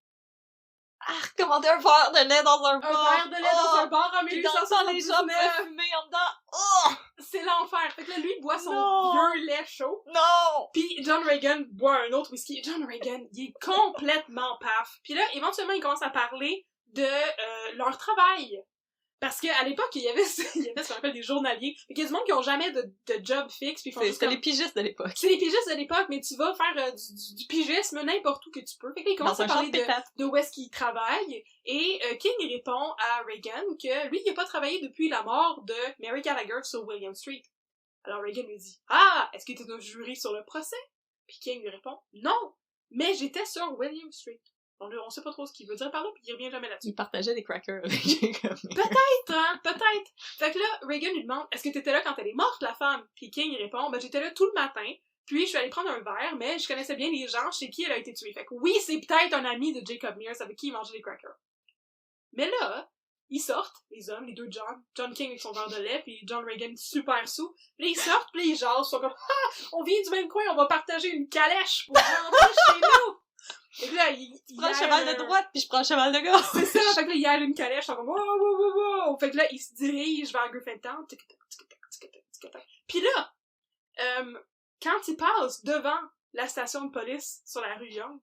Ah, recommander un verre de lait dans un bar! Un verre de lait dans un bar en 1879! Les gens peuvent fumer en dedans! Oh! C'est l'enfer! Fait que là, lui, il boit son vieux lait chaud. Non! Puis John Reagan boit un autre whisky. John Reagan, il est complètement paf. Puis là, éventuellement, il commence à parler de leur travail. Parce qu'à l'époque, il y avait ce qu'on appelle des journaliers. Fait qu'il y a du monde qui ont jamais de job fixe. C'est les pigistes de l'époque. C'est les pigistes de l'époque, mais tu vas faire du pigisme n'importe où que tu peux. Fait que là, il commence à parler de où est-ce qu'il travaille. Et King répond à Reagan que lui, il n'a pas travaillé depuis la mort de Mary Gallagher sur William Street. Alors Reagan lui dit « Ah, est-ce que tu es un jury sur le procès? » Puis King lui répond « Non, mais j'étais sur William Street. » On sait pas trop ce qu'il veut dire par là, puis il revient jamais là-dessus. Il partageait des crackers avec Peut-être, hein, peut-être. Fait que là, Reagan lui demande, est-ce que t'étais là quand elle est morte, la femme? Puis King répond, ben j'étais là tout le matin, puis je suis allée prendre un verre, mais je connaissais bien les gens chez qui elle a été tuée. Fait que oui, c'est peut-être un ami de Jacob Mears avec qui il mangeait des crackers. Mais là, ils sortent, les hommes, les deux John King avec son verre de lait, puis John Reagan super sous. Puis là, ils sortent, puis ils jasent, ils sont comme « Ah! On vient du même coin, on va partager une calèche pour rentrer chez nous! » Et puis là, tu prends le cheval de droite, puis je prends le cheval de gauche. C'est ça, fait que là, il y a une calèche, ils sont comme « Wow, wow, wow, wow! » Fait que là, ils se dirigent vers Griffintown, tic-tac, tic-tac, tic-tac, tic-tac. Puis là, quand ils passent devant la station de police sur la rue Young,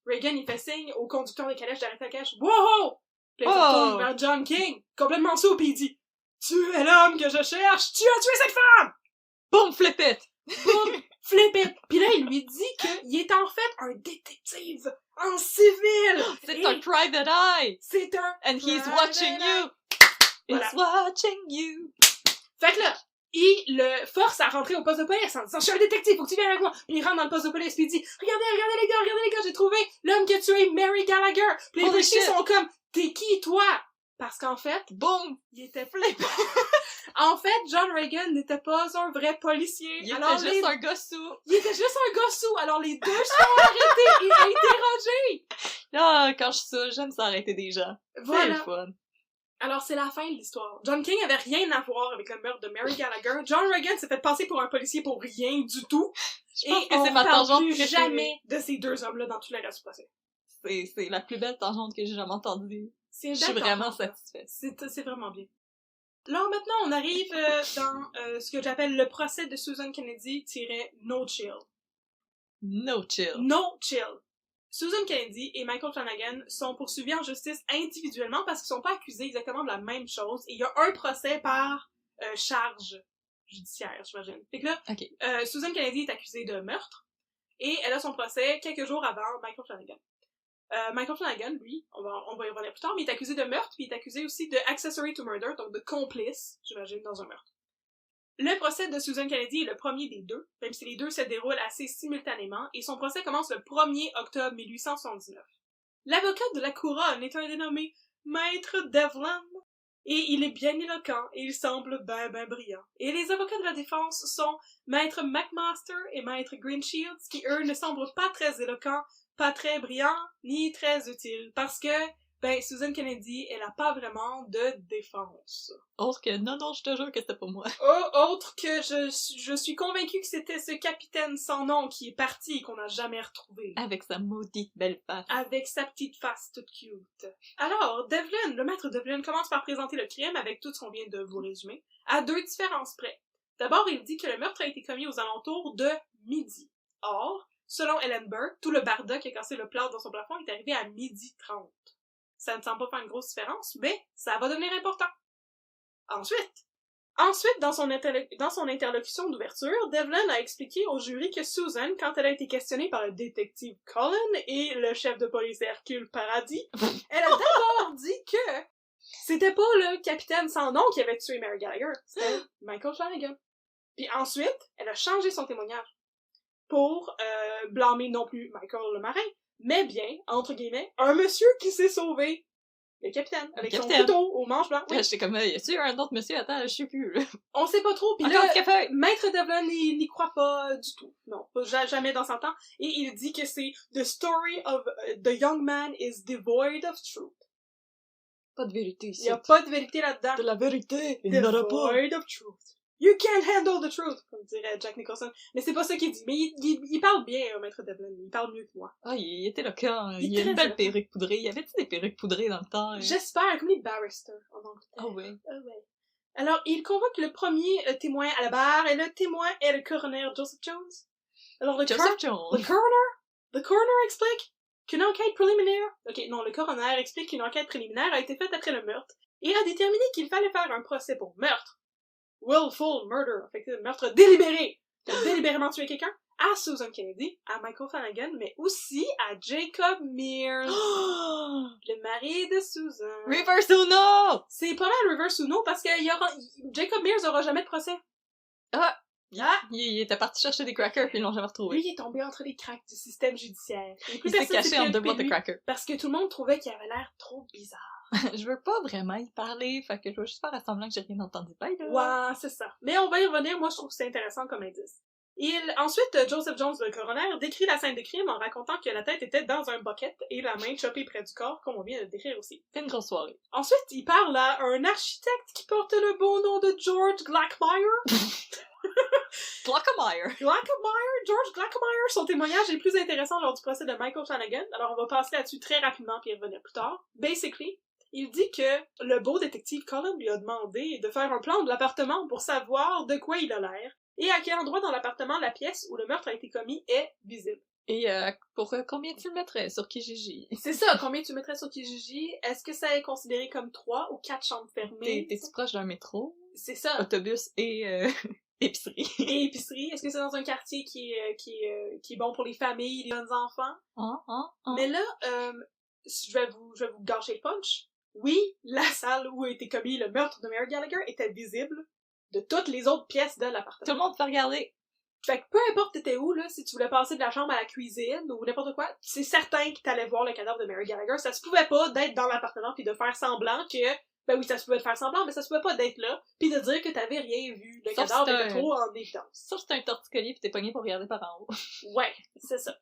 Reagan, il fait signe au conducteur des calèches d'arrêter la calèche. « Wow! » Puis là, il se retourne vers John King, complètement sous, pis il dit « Tu es l'homme que je cherche! Tu as tué cette femme! » Boum, flip it! Boum, flip it! Puis là, il lui dit qu'il est en fait un détective en civil! C'est un private eye! C'est un And he's watching you! Voilà. He's watching you! Fait que là, il le force à rentrer au poste de police en disant « Je suis un détective, faut que tu viennes avec moi! » Puis il rentre dans le poste de police puis il dit « Regardez les gars, j'ai trouvé l'homme qui a tué Mary Gallagher! » Puis les policiers sont comme « T'es qui, toi? » Parce qu'en fait, boum, il était flippé. En fait, John Reagan n'était pas un vrai policier. Il était juste un gars sous. Il était juste un gars sous. Alors les deux sont arrêtés et interrogés. Là, quand je suis saoule, j'aime ça arrêter des gens. Voilà. C'est le fun. Alors c'est la fin de l'histoire. John King avait rien à voir avec le meurtre de Mary Gallagher. John Reagan s'est fait passer pour un policier pour rien du tout. Je pense et que on c'est ma parle tangente plus préférée. jamais de ces deux hommes-là dans tout le reste du passé. C'est la plus belle tangente que j'ai jamais entendue. Je suis vraiment satisfaite. C'est vraiment bien. Là, maintenant, on arrive dans ce que j'appelle le procès de Susan Kennedy-No Chill. No chill. No Chill. Susan Kennedy et Michael Flanagan sont poursuivis en justice individuellement parce qu'ils sont pas accusés exactement de la même chose. Et il y a un procès par charge judiciaire, j'imagine. Fait que là, okay. Susan Kennedy est accusée de meurtre et elle a son procès quelques jours avant Michael Flanagan. Michael Flanagan, lui, on va y revenir plus tard, mais il est accusé de meurtre, puis il est accusé aussi de accessory to murder, donc de complice, j'imagine, dans un meurtre. Le procès de Susan Kennedy est le premier des deux, même si les deux se déroulent assez simultanément, et son procès commence le 1er octobre 1879. L'avocat de la couronne est un dénommé Maître Devlin, et il est bien éloquent, et il semble ben brillant. Et les avocats de la défense sont Maître McMaster et Maître Greenshields, qui eux ne semblent pas très éloquents, pas très brillants, ni très utiles, parce que, Susan Kennedy, elle a pas vraiment de défense. Autre que, non, je te jure que c'était pour moi. Autre que je suis convaincue que c'était ce capitaine sans nom qui est parti et qu'on n'a jamais retrouvé. Avec sa maudite belle face. Avec sa petite face toute cute. Alors, Devlin, le maître Devlin commence par présenter le crime avec tout ce qu'on vient de vous résumer, à deux différences près. D'abord, il dit que le meurtre a été commis aux alentours de midi. Or, selon Ellen Burke, tout le barda qui a cassé le plâtre dans son plafond est arrivé à 12h30. Ça ne semble pas faire une grosse différence, mais ça va devenir important. Ensuite, dans son interlocution d'ouverture, Devlin a expliqué au jury que Susan, quand elle a été questionnée par le détective Cullen et le chef de police Hercule Paradis, elle a d'abord dit que c'était pas le capitaine sans nom qui avait tué Mary Gallagher, c'était Michael Flanagan. Puis ensuite, elle a changé son témoignage pour blâmer non plus Michael le marin, mais bien, entre guillemets, un monsieur qui s'est sauvé. Le capitaine, avec son couteau au manche blanc. Oui. J'étais comme, y a-tu un autre monsieur? Attends, je sais plus. On sait pas trop, pis là, Maître Devlin n'y croit pas du tout. Non, jamais dans son temps. Et il dit que c'est « The story of the young man is devoid of truth ». Pas de vérité ici. Il y a pas de vérité là-dedans. De la vérité, il n'y en a pas. Devoid of truth. You can't handle the truth, comme dirait Jack Nicholson. Mais c'est pas ça qu'il dit. Mais il parle bien, Maître Devlin. Il parle mieux que moi. Ah, il est éloquent. Il a une belle perruque poudrée. Y avait-tu des perruques poudrées dans le temps? J'espère, comme les barristers en Angleterre. Ah oui. Ah ouais. Alors, il convoque le premier témoin à la barre, et le témoin est le coroner Joseph Jones. Alors, le coroner explique qu'une enquête préliminaire... le coroner explique qu'une enquête préliminaire a été faite après le meurtre, et a déterminé qu'il fallait faire un procès pour meurtre. Willful murder, fait que meurtre délibéré, délibérément tuer quelqu'un, à Susan Kennedy, à Michael Flanagan, mais aussi à Jacob Mears, le mari de Susan. Reverse Uno! C'est pas mal Reverse Uno parce que Jacob Mears aura jamais de procès. Il était parti chercher des crackers puis ils l'ont jamais retrouvé. Lui, il est tombé entre les cracks du système judiciaire. Il s'est caché en deux boîtes de crackers. Parce que tout le monde trouvait qu'il avait l'air trop bizarre. Je veux pas vraiment y parler, fait que je veux juste faire semblant que j'ai rien entendu pas, là. Ouais, c'est ça. Mais on va y revenir, moi je trouve que c'est intéressant comme indice. Ensuite, Joseph Jones, le coroner, décrit la scène de crime en racontant que la tête était dans un bucket et la main chopée près du corps, comme on vient de le décrire aussi. C'est une grosse soirée. Ensuite, il parle à un architecte qui porte le beau nom de George Glackmeyer. Glockemeyer. George Glockemeyer, son témoignage est plus intéressant lors du procès de Michael Flanagan, alors on va passer là-dessus très rapidement puis y revenir plus tard. Basically, il dit que le beau détective Cullen lui a demandé de faire un plan de l'appartement pour savoir de quoi il a l'air et à quel endroit dans l'appartement la pièce où le meurtre a été commis est visible. Et pour combien tu le mettrais sur Kijiji? C'est ça, combien tu mettrais sur Kijiji? Est-ce que ça est considéré comme 3 ou 4 chambres fermées? T'es-tu proche d'un métro? C'est ça. Autobus et épicerie. Et épicerie. Est-ce que c'est dans un quartier qui est bon pour les familles, les jeunes enfants? Mais là, je vais vous gâcher le punch. Oui, la salle où a été commis le meurtre de Mary Gallagher était visible de toutes les autres pièces de l'appartement. Tout le monde peut regarder. Fait que peu importe t'étais où, là, si tu voulais passer de la chambre à la cuisine ou n'importe quoi, c'est certain que t'allais voir le cadavre de Mary Gallagher. Ça se pouvait pas d'être dans l'appartement puis de faire semblant que... Ben oui, ça se pouvait de faire semblant, mais ça se pouvait pas d'être là puis de dire que t'avais rien vu. Le cadavre était trop en évidence. Sauf que c'est un torticolis pis t'es pogné pour regarder par en haut. Ouais, c'est ça.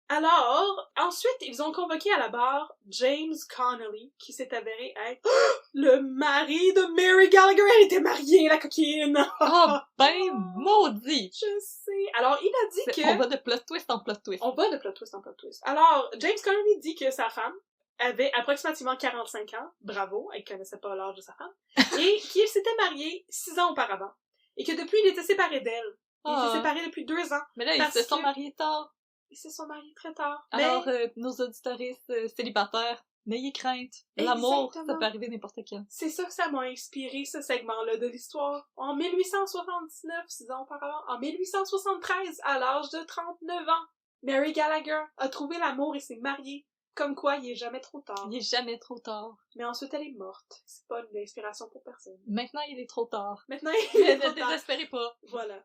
Alors, ensuite, ils ont convoqué à la barre James Connolly, qui s'est avéré être le mari de Mary Gallagher. Elle était mariée, la coquine! Oh, ben maudit! Je sais. Alors, il a dit que... On va de plot twist en plot twist. On va de plot twist en plot twist. Alors, James Connolly dit que sa femme avait approximativement 45 ans. Bravo, elle connaissait pas l'âge de sa femme. Et qu'il s'était marié 6 ans auparavant. Et que depuis, il était séparé d'elle. Il était séparé depuis 2 ans. Mais là, ils se sont mariés tard. Ils se sont mariés très tard. Alors, nos auditoristes célibataires, n'ayez crainte. L'amour, ça peut arriver n'importe quand. C'est ça que ça m'a inspiré, ce segment-là de l'histoire. En 1879, 6 ans auparavant, en 1873, à l'âge de 39 ans, Mary Gallagher a trouvé l'amour et s'est mariée. Comme quoi, il est jamais trop tard. Il est jamais trop tard. Mais ensuite, elle est morte. C'est pas une inspiration pour personne. Maintenant, il est trop tard. Maintenant, il est trop tard. Ne désespérez pas. Voilà.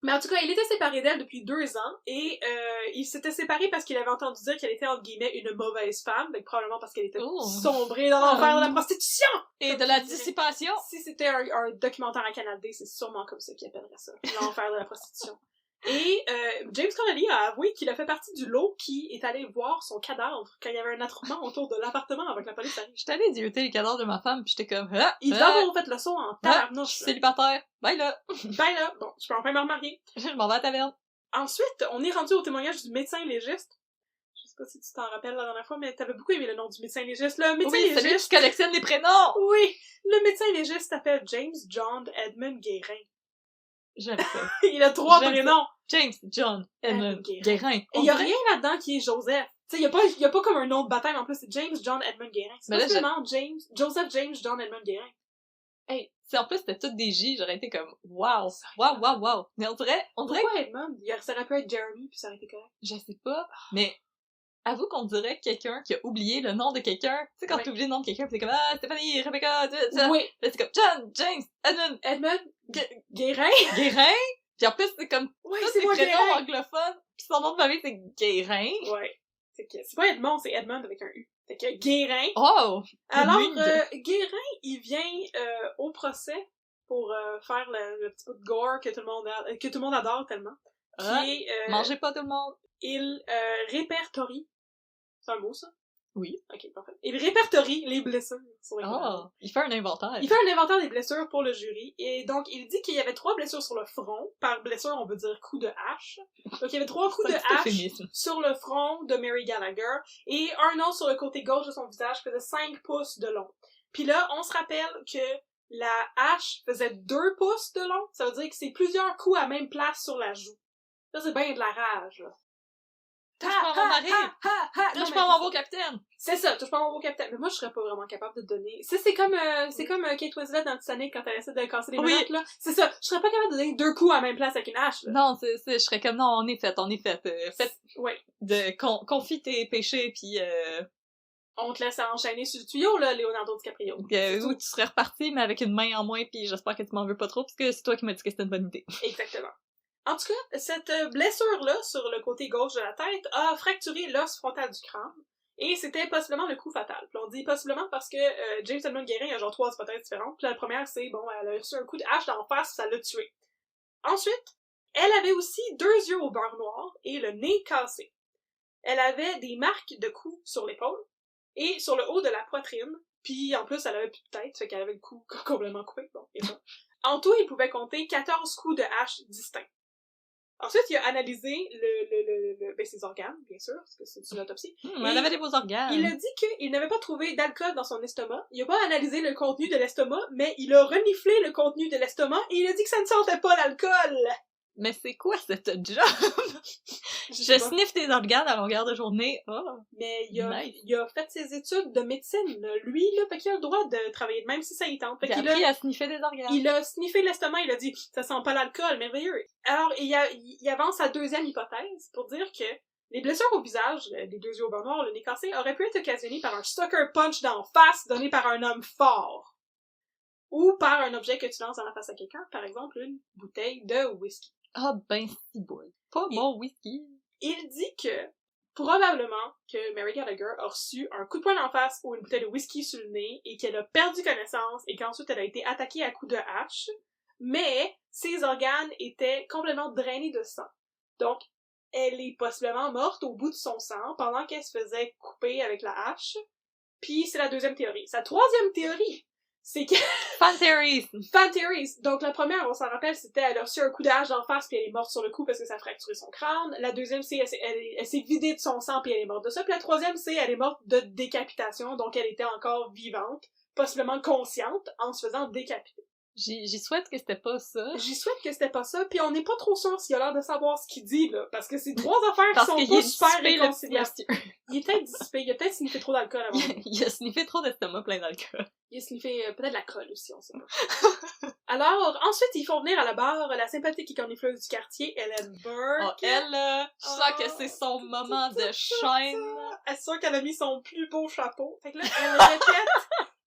Mais en tout cas, il était séparé d'elle depuis 2 ans, et il s'était séparé parce qu'il avait entendu dire qu'elle était, entre guillemets, une mauvaise femme, donc probablement parce qu'elle était sombrée dans l'enfer de la prostitution! Et de la dissipation! Si c'était un documentaire à Canal D, c'est sûrement comme ça qu'il appellerait ça, l'enfer de la prostitution. Et James Connolly a avoué qu'il a fait partie du lot qui est allé voir son cadavre quand il y avait un attroupement autour de l'appartement avec la police arrive. J'étais allée zioter les cadavres de ma femme pis j'étais comme ils ont fait le saut en tabarnouche. Je suis célibataire. Bye là. Bye là. Bon, je peux enfin me remarier. Je m'en vais à la taverne. Ensuite, on est rendu au témoignage du médecin légiste. Je sais pas si tu t'en rappelles la dernière fois, mais t'avais beaucoup aimé le nom du médecin légiste. Le médecin légiste... celui qui collectionne les prénoms! Oui! Le médecin légiste s'appelle James John Edmund Guérin. J'aime ça. Il a 3 prénoms. James John Edmund Guérin. Et il y a rien là-dedans qui est Joseph. Tu sais, il y a pas comme un nom de baptême, en plus, c'est James John Edmund Guérin. C'est pas seulement Joseph James John Edmund Guérin. Hey, si en plus c'était toutes des J, j'aurais été comme wow. Mais on dirait... Pourquoi Edmund? Ça aurait pu être Jeremy, puis ça aurait été correct. Je sais pas, mais... Avoue qu'on dirait quelqu'un qui a oublié le nom de quelqu'un. Tu sais, quand tu oublies le nom de quelqu'un, pis c'est comme, ah, Stéphanie, Rebecca, ça. Oui. Là, c'est comme, John, James, Edmund, Guérin. Pis en plus, c'est comme, ouais, tous ces prénoms anglophones, pis son nom de famille, c'est Guérin. Ouais. C'est pas Edmond, c'est Edmund avec un U. Fait que Guérin. Oh! Alors, Guérin, il vient au procès pour faire le petit peu de gore que tout le monde adore tellement. Mangez pas tout le monde. Il répertorie. C'est un mot, ça? Oui. Ok, parfait. Il répertorie les blessures sur les cadavres. Il fait un inventaire. Il fait un inventaire des blessures pour le jury. Et donc, il dit qu'il y avait 3 blessures sur le front. Par blessure, on veut dire coup de hache. Donc, il y avait 3 coups de hache sur le front de Mary Gallagher. Et un autre sur le côté gauche de son visage faisait 5 pouces de long. Puis là, on se rappelle que la hache faisait 2 pouces de long. Ça veut dire que c'est plusieurs coups à même place sur la joue. Ça, c'est bien de la rage, là. Touche pas à mon mari! Touche pas à mon beau capitaine! C'est ça, touche pas à mon beau capitaine. Mais moi, je serais pas vraiment capable de te donner... C'est comme Kate Winslet dans Titanic quand elle essaie de casser les menottes, là. C'est ça, je serais pas capable de donner 2 coups à la même place avec une hache, là. Non, je serais comme, non, on est fait. Ouais. Confie tes péchés, pis on te laisse enchaîner sur le tuyau, là, Leonardo DiCaprio. Où tu serais reparti, mais avec une main en moins, pis j'espère que tu m'en veux pas trop, parce que c'est toi qui m'as dit que c'était une bonne idée. Exactement. En tout cas, cette blessure-là, sur le côté gauche de la tête, a fracturé l'os frontal du crâne, et c'était possiblement le coup fatal. Puis on dit possiblement parce que James Edmund Guérin a genre 3 hypothèses différentes, puis la première, c'est, bon, elle a reçu un coup de hache d'en face, ça l'a tué. Ensuite, Elle avait aussi 2 yeux au beurre noir et le nez cassé. Elle avait des marques de coups sur l'épaule et sur le haut de la poitrine, puis en plus, elle avait plus de tête, fait qu'elle avait le cou complètement coupé. Bon, et ça. En tout, il pouvait compter 14 coups de hache distincts. Ensuite, il a analysé ses organes, bien sûr, parce que c'est une autopsie. Elle avait des beaux organes. Il a dit qu'il n'avait pas trouvé d'alcool dans son estomac. Il a pas analysé le contenu de l'estomac, mais il a reniflé le contenu de l'estomac et il a dit que ça ne sentait pas l'alcool. Mais c'est quoi cette job? Je sniffe tes organes à longueur de journée. Oh, mais il a fait ses études de médecine, lui, là, fait qu'il a le droit de travailler de même si ça y tente. Fait il a appris à sniffer des organes. Il a sniffé l'estomac, il a dit « ça sent pas l'alcool, merveilleux ». Alors, il avance sa deuxième hypothèse pour dire que les blessures au visage, les 2 yeux au beurre noir, le nez cassé, auraient pu être occasionnées par un sucker punch d'en face donné par un homme fort. Ou par un objet que tu lances dans la face à quelqu'un, par exemple une bouteille de whisky. Ah ben si boy. Pas bon whisky. Il dit que probablement que Mary Gallagher a reçu un coup de poing en face ou une bouteille de whisky sur le nez et qu'elle a perdu connaissance et qu'ensuite elle a été attaquée à coups de hache, mais ses organes étaient complètement drainés de sang. Donc, elle est possiblement morte au bout de son sang pendant qu'elle se faisait couper avec la hache. Puis c'est la deuxième théorie. Sa troisième théorie, c'est que... Fan theories! Fan theories! Donc la première, on s'en rappelle, c'était elle a reçu un coup de hache d'en face puis elle est morte sur le coup parce que ça a fracturé son crâne. La deuxième, c'est elle s'est vidée de son sang puis elle est morte de ça. Puis la troisième, c'est elle est morte de décapitation, donc elle était encore vivante, possiblement consciente, en se faisant décapiter. J'y souhaite que c'était pas ça. J'y souhaite que c'était pas ça, puis on n'est pas trop sûr s'il a l'air de savoir ce qu'il dit, là, parce que c'est 3 affaires qui sont pas super réconciliables. Il est peut-être dissipé, il a peut-être sniffé trop d'alcool avant. Il a sniffé trop d'estomac plein d'alcool. Il a sniffé peut-être de la colle aussi, on sait pas. Alors, ensuite, ils font venir à la barre la sympathique et cornifleuse du quartier, Ellen Burke. Oh, elle, je sens que c'est son moment de shine. Elle est sûre qu'elle a mis son plus beau chapeau. Fait que là, elle répète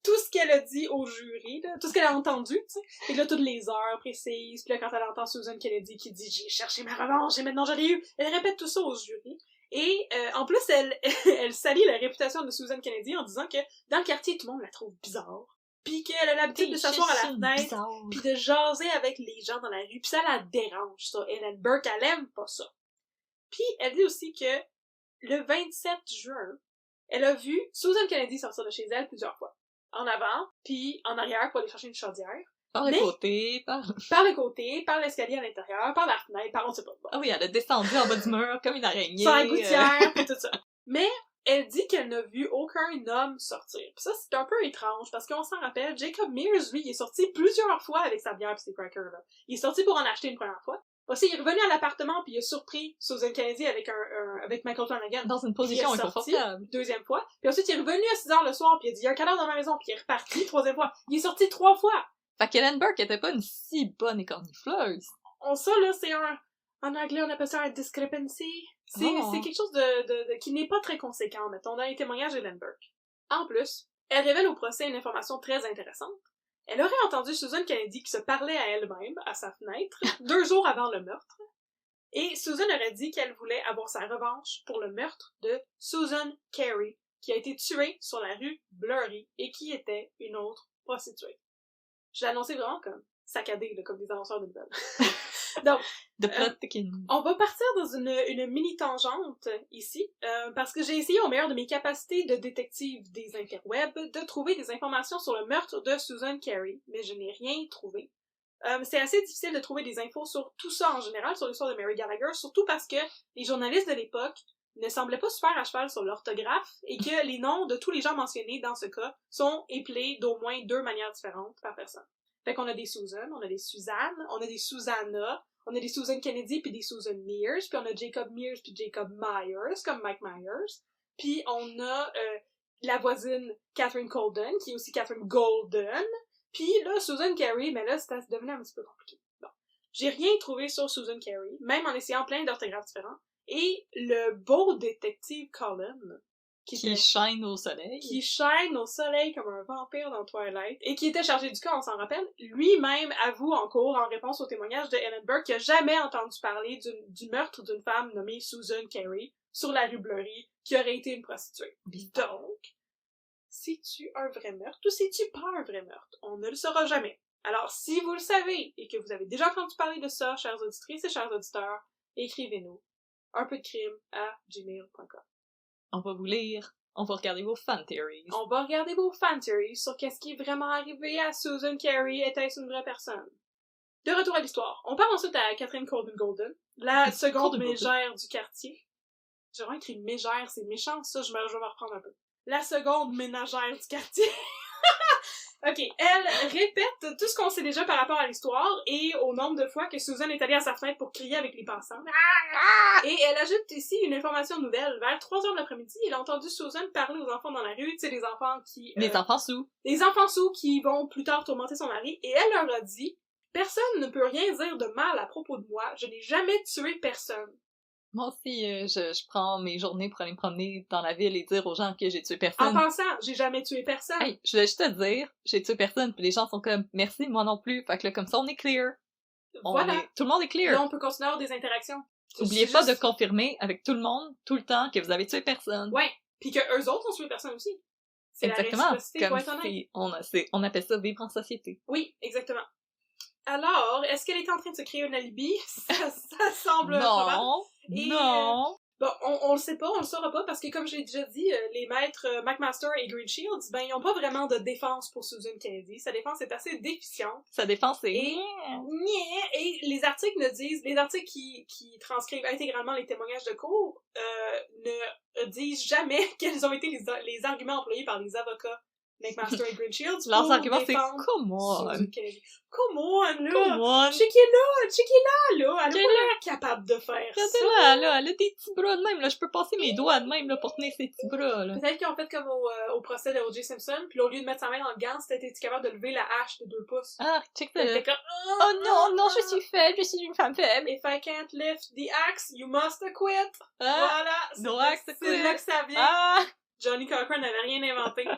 tout ce qu'elle a dit au jury, là, tout ce qu'elle a entendu, tu sais. Et là, toutes les heures précises. Puis là, quand elle entend Susan Kennedy qui dit « J'ai cherché ma revanche et maintenant je l'ai eu », elle répète tout ça au jury. Et en plus, elle salit la réputation de Susan Kennedy en disant que dans le quartier, tout le monde la trouve bizarre. Puis qu'elle a l'habitude de s'asseoir à la fenêtre, puis de jaser avec les gens dans la rue. Puis ça la dérange, ça. Ellen Burke, elle aime pas ça. Puis elle dit aussi que le 27 juin, elle a vu Susan Kennedy sortir de chez elle plusieurs fois. En avant, puis en arrière pour aller chercher une chaudière. Par le côté, par le côté, par l'escalier à l'intérieur, par la fenêtre, par on sait pas. Bon. Ah oui, elle a descendu en bas du mur comme une araignée. Sur la gouttière, pis tout ça. Mais elle dit qu'elle n'a vu aucun homme sortir. Pis ça, c'est un peu étrange, parce qu'on s'en rappelle, Jacob Mears, lui, il est sorti plusieurs fois avec sa bière pis ses crackers, là. Il est sorti pour en acheter une première fois. Aussi, il est revenu à l'appartement pis il a surpris Susan Kennedy avec Michael Flanagan. Dans une position inconfortable. Deuxième fois. Puis ensuite, il est revenu à 6h le soir pis il a dit, il y a un cadavre dans ma maison pis il est reparti, troisième fois. Il est sorti 3 fois. Fait qu'Ellen Burke était pas une si bonne écornifleuse. Ça, là, c'est en anglais, on appelle ça un discrepancy. C'est quelque chose qui n'est pas très conséquent, mettons, dans les témoignages d'Ellen Burke. En plus, elle révèle au procès une information très intéressante. Elle aurait entendu Susan Kennedy qui se parlait à elle-même, à sa fenêtre, 2 jours avant le meurtre. Et Susan aurait dit qu'elle voulait avoir sa revanche pour le meurtre de Susan Carey, qui a été tuée sur la rue Blurry et qui était une autre prostituée. Je l'ai annoncé vraiment comme saccadé, là, comme des annonceurs de nouvelles. Donc, on va partir dans une mini-tangente ici, parce que j'ai essayé au meilleur de mes capacités de détective des interwebs de trouver des informations sur le meurtre de Susan Carey, mais je n'ai rien trouvé. C'est assez difficile de trouver des infos sur tout ça en général, sur l'histoire de Mary Gallagher, surtout parce que les journalistes de l'époque ne semblaient pas super à cheval sur l'orthographe et que les noms de tous les gens mentionnés dans ce cas sont épelés d'au moins 2 manières différentes par personne. Fait qu'on a des Susan, on a des Suzanne, on a des Susanna, on a des Susan Kennedy puis des Susan Mears, puis on a Jacob Mears puis Jacob Myers, comme Mike Myers, puis on a la voisine Catherine Colden, qui est aussi Catherine Golden, puis là, Susan Carey, mais là, ça devenait un petit peu compliqué. Bon. J'ai rien trouvé sur Susan Carey, même en essayant plein d'orthographes différents, et le beau détective Colin, qui shine au soleil. Qui shine au soleil comme un vampire dans Twilight, et qui était chargé du cas, on s'en rappelle, lui-même avoue en cours, en réponse au témoignage de Ellen Burke, qu'il n'a jamais entendu parler du meurtre d'une femme nommée Susan Carey sur la rue Blurry, qui aurait été une prostituée. Donc, c'est-tu un vrai meurtre ou c'est-tu pas un vrai meurtre? On ne le saura jamais. Alors, si vous le savez et que vous avez déjà entendu parler de ça, chères auditrices et chers auditeurs, écrivez-nous unpeudecrime@gmail.com. On va vous lire. On va regarder vos fan theories. On va regarder vos fan theories sur qu'est-ce qui est vraiment arrivé à Susan Carey. Était-ce une vraie personne? De retour à l'histoire. On part ensuite à Catherine Golden, la seconde mégère du quartier. J'ai vraiment écrit mégère, c'est méchant, ça, je vais me reprendre un peu. La seconde ménagère du quartier. Ok, elle répète tout ce qu'on sait déjà par rapport à l'histoire et au nombre de fois que Susan est allée à sa fenêtre pour crier avec les passants. Et elle ajoute ici une information nouvelle. Vers 3h de l'après-midi, elle a entendu Susan parler aux enfants dans la rue, tu sais, les enfants qui... Les enfants sous. Les enfants sous qui vont plus tard tourmenter son mari, et elle leur a dit « Personne ne peut rien dire de mal à propos de moi, je n'ai jamais tué personne. » Moi aussi, je prends mes journées pour aller me promener dans la ville et dire aux gens que j'ai tué En personne. pensant « J'ai jamais tué personne. » Hey, je voulais juste te dire, j'ai tué personne, puis les gens sont comme, merci, moi non plus. Fait que là, comme ça, on est clear. Voilà. Tout le monde est clear. Là, on peut continuer à avoir des interactions. Oubliez pas de confirmer avec tout le monde, tout le temps, que vous avez tué personne. Ouais, puis que eux autres ont tué personne aussi. C'est exactement. La réciprocité, comme faut être honnête. on appelle ça vivre en société. Oui, exactement. Alors, est-ce qu'elle est en train de se créer un alibi? Ça semble probable. Non. Bon, on le sait pas, on le saura pas, parce que comme j'ai déjà dit, les maîtres McMaster et Green Shields, ben, ils ont pas vraiment de défense pour Susan Kennedy. Sa défense est assez déficiente. Sa défense est... Et les articles les articles qui transcrivent intégralement les témoignages de cour, ne disent jamais quels ont été les arguments employés par les avocats McMaster et Green Shields. Leurs arguments, c'est come on. Come on, là! Come on! Checkez-la, là! Elle a pas l'air capable de faire ça! Là, elle a des petits bras de même, là. Je peux passer mes doigts de même, là, pour tenir ses petits bras, là. Peut-être qu'ils ont fait comme au procès de O.J. Simpson, puis au lieu de mettre sa main dans le gant, c'était capable de lever la hache de 2 pouces. Ah, check ça. Oh non, je suis faible, je suis une femme faible. If I can't lift the axe, you must quit. Ah, voilà, c'est là que ça vient. Ah. Johnny Cochran n'avait rien inventé.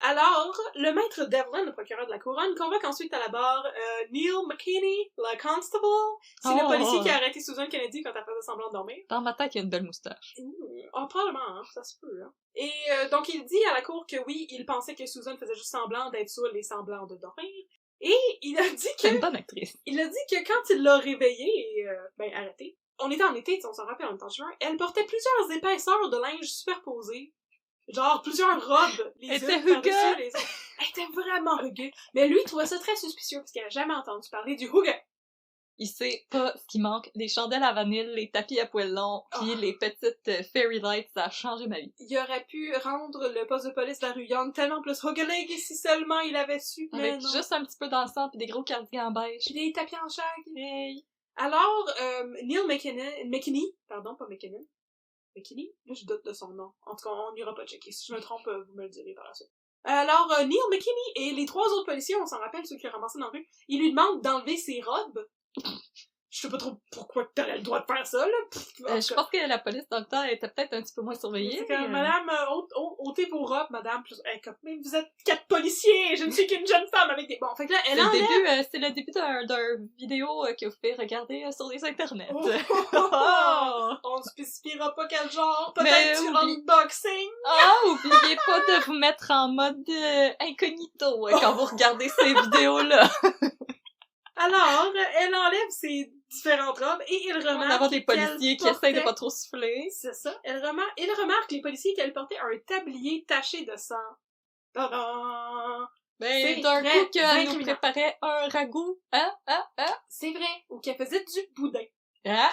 Alors, le maître Devlin, le procureur de la couronne, convoque ensuite à la barre Neil McKinney, le constable. C'est le policier qui a arrêté Susan Kennedy quand elle faisait semblant de dormir. Dans ma tête, il y a une belle moustache. Probablement, hein, ça se peut. Hein. Et donc, il dit à la cour que oui, il pensait que Susan faisait juste semblant d'être saoule et semblant de dormir. Et il a dit que... C'est une bonne actrice. Il a dit que quand il l'a réveillée et, arrêtée, on était en été, on s'en rappelle, on était en juin, elle portait plusieurs épaisseurs de linge superposées. Genre, plusieurs robes, les unes par-dessus les autres. Elle était vraiment rugueux. Mais lui, il trouvait ça très suspicieux, parce qu'il n'a jamais entendu parler du hugger. Il sait pas ce qui manque. Les chandelles à vanille, les tapis à poils longs, pis les petites fairy lights, ça a changé ma vie. Il aurait pu rendre le poste de police de la rue Young tellement plus huggelig si seulement il avait su, mais avec non. Juste un petit peu d'encens pis des gros cardigans beige. Pis des tapis en shag. Hey. Alors, Neil McKinney, pardon, pas McKinnon. McKinney? Là, je doute de son nom. En tout cas, on n'ira pas checker. Si je me trompe, vous me le direz par la suite. Alors, Neil McKinney et les 3 autres policiers, on s'en rappelle, ceux qui ont ramassé dans la rue, ils lui demandent d'enlever ses robes. Je sais pas trop pourquoi t'aurais le droit de faire ça, là. Je pense que la police, dans le temps, était peut-être un petit peu moins surveillée. C'est comme, madame, ôtez vos robes, madame. Mais vous êtes 4 policiers, je ne suis qu'une jeune femme avec des... Bon, fait que là, elle enlève... C'est le début d'un vidéo que vous pouvez regarder sur les internets. On ne spécifiera pas quel genre, peut-être du unboxing. Oubliez pas de vous mettre en mode incognito quand vous regardez ces vidéos-là. Alors, elle enlève ses différentes robes et il remarque... On va des policiers qui essayent de pas trop souffler. C'est ça. Il remarque, les policiers, qu'elle portait un tablier taché de sang. Tadam! Ben, d'un coup qu'elle nous préparait un ragoût. C'est vrai. Ou qu'elle faisait du boudin. Ah.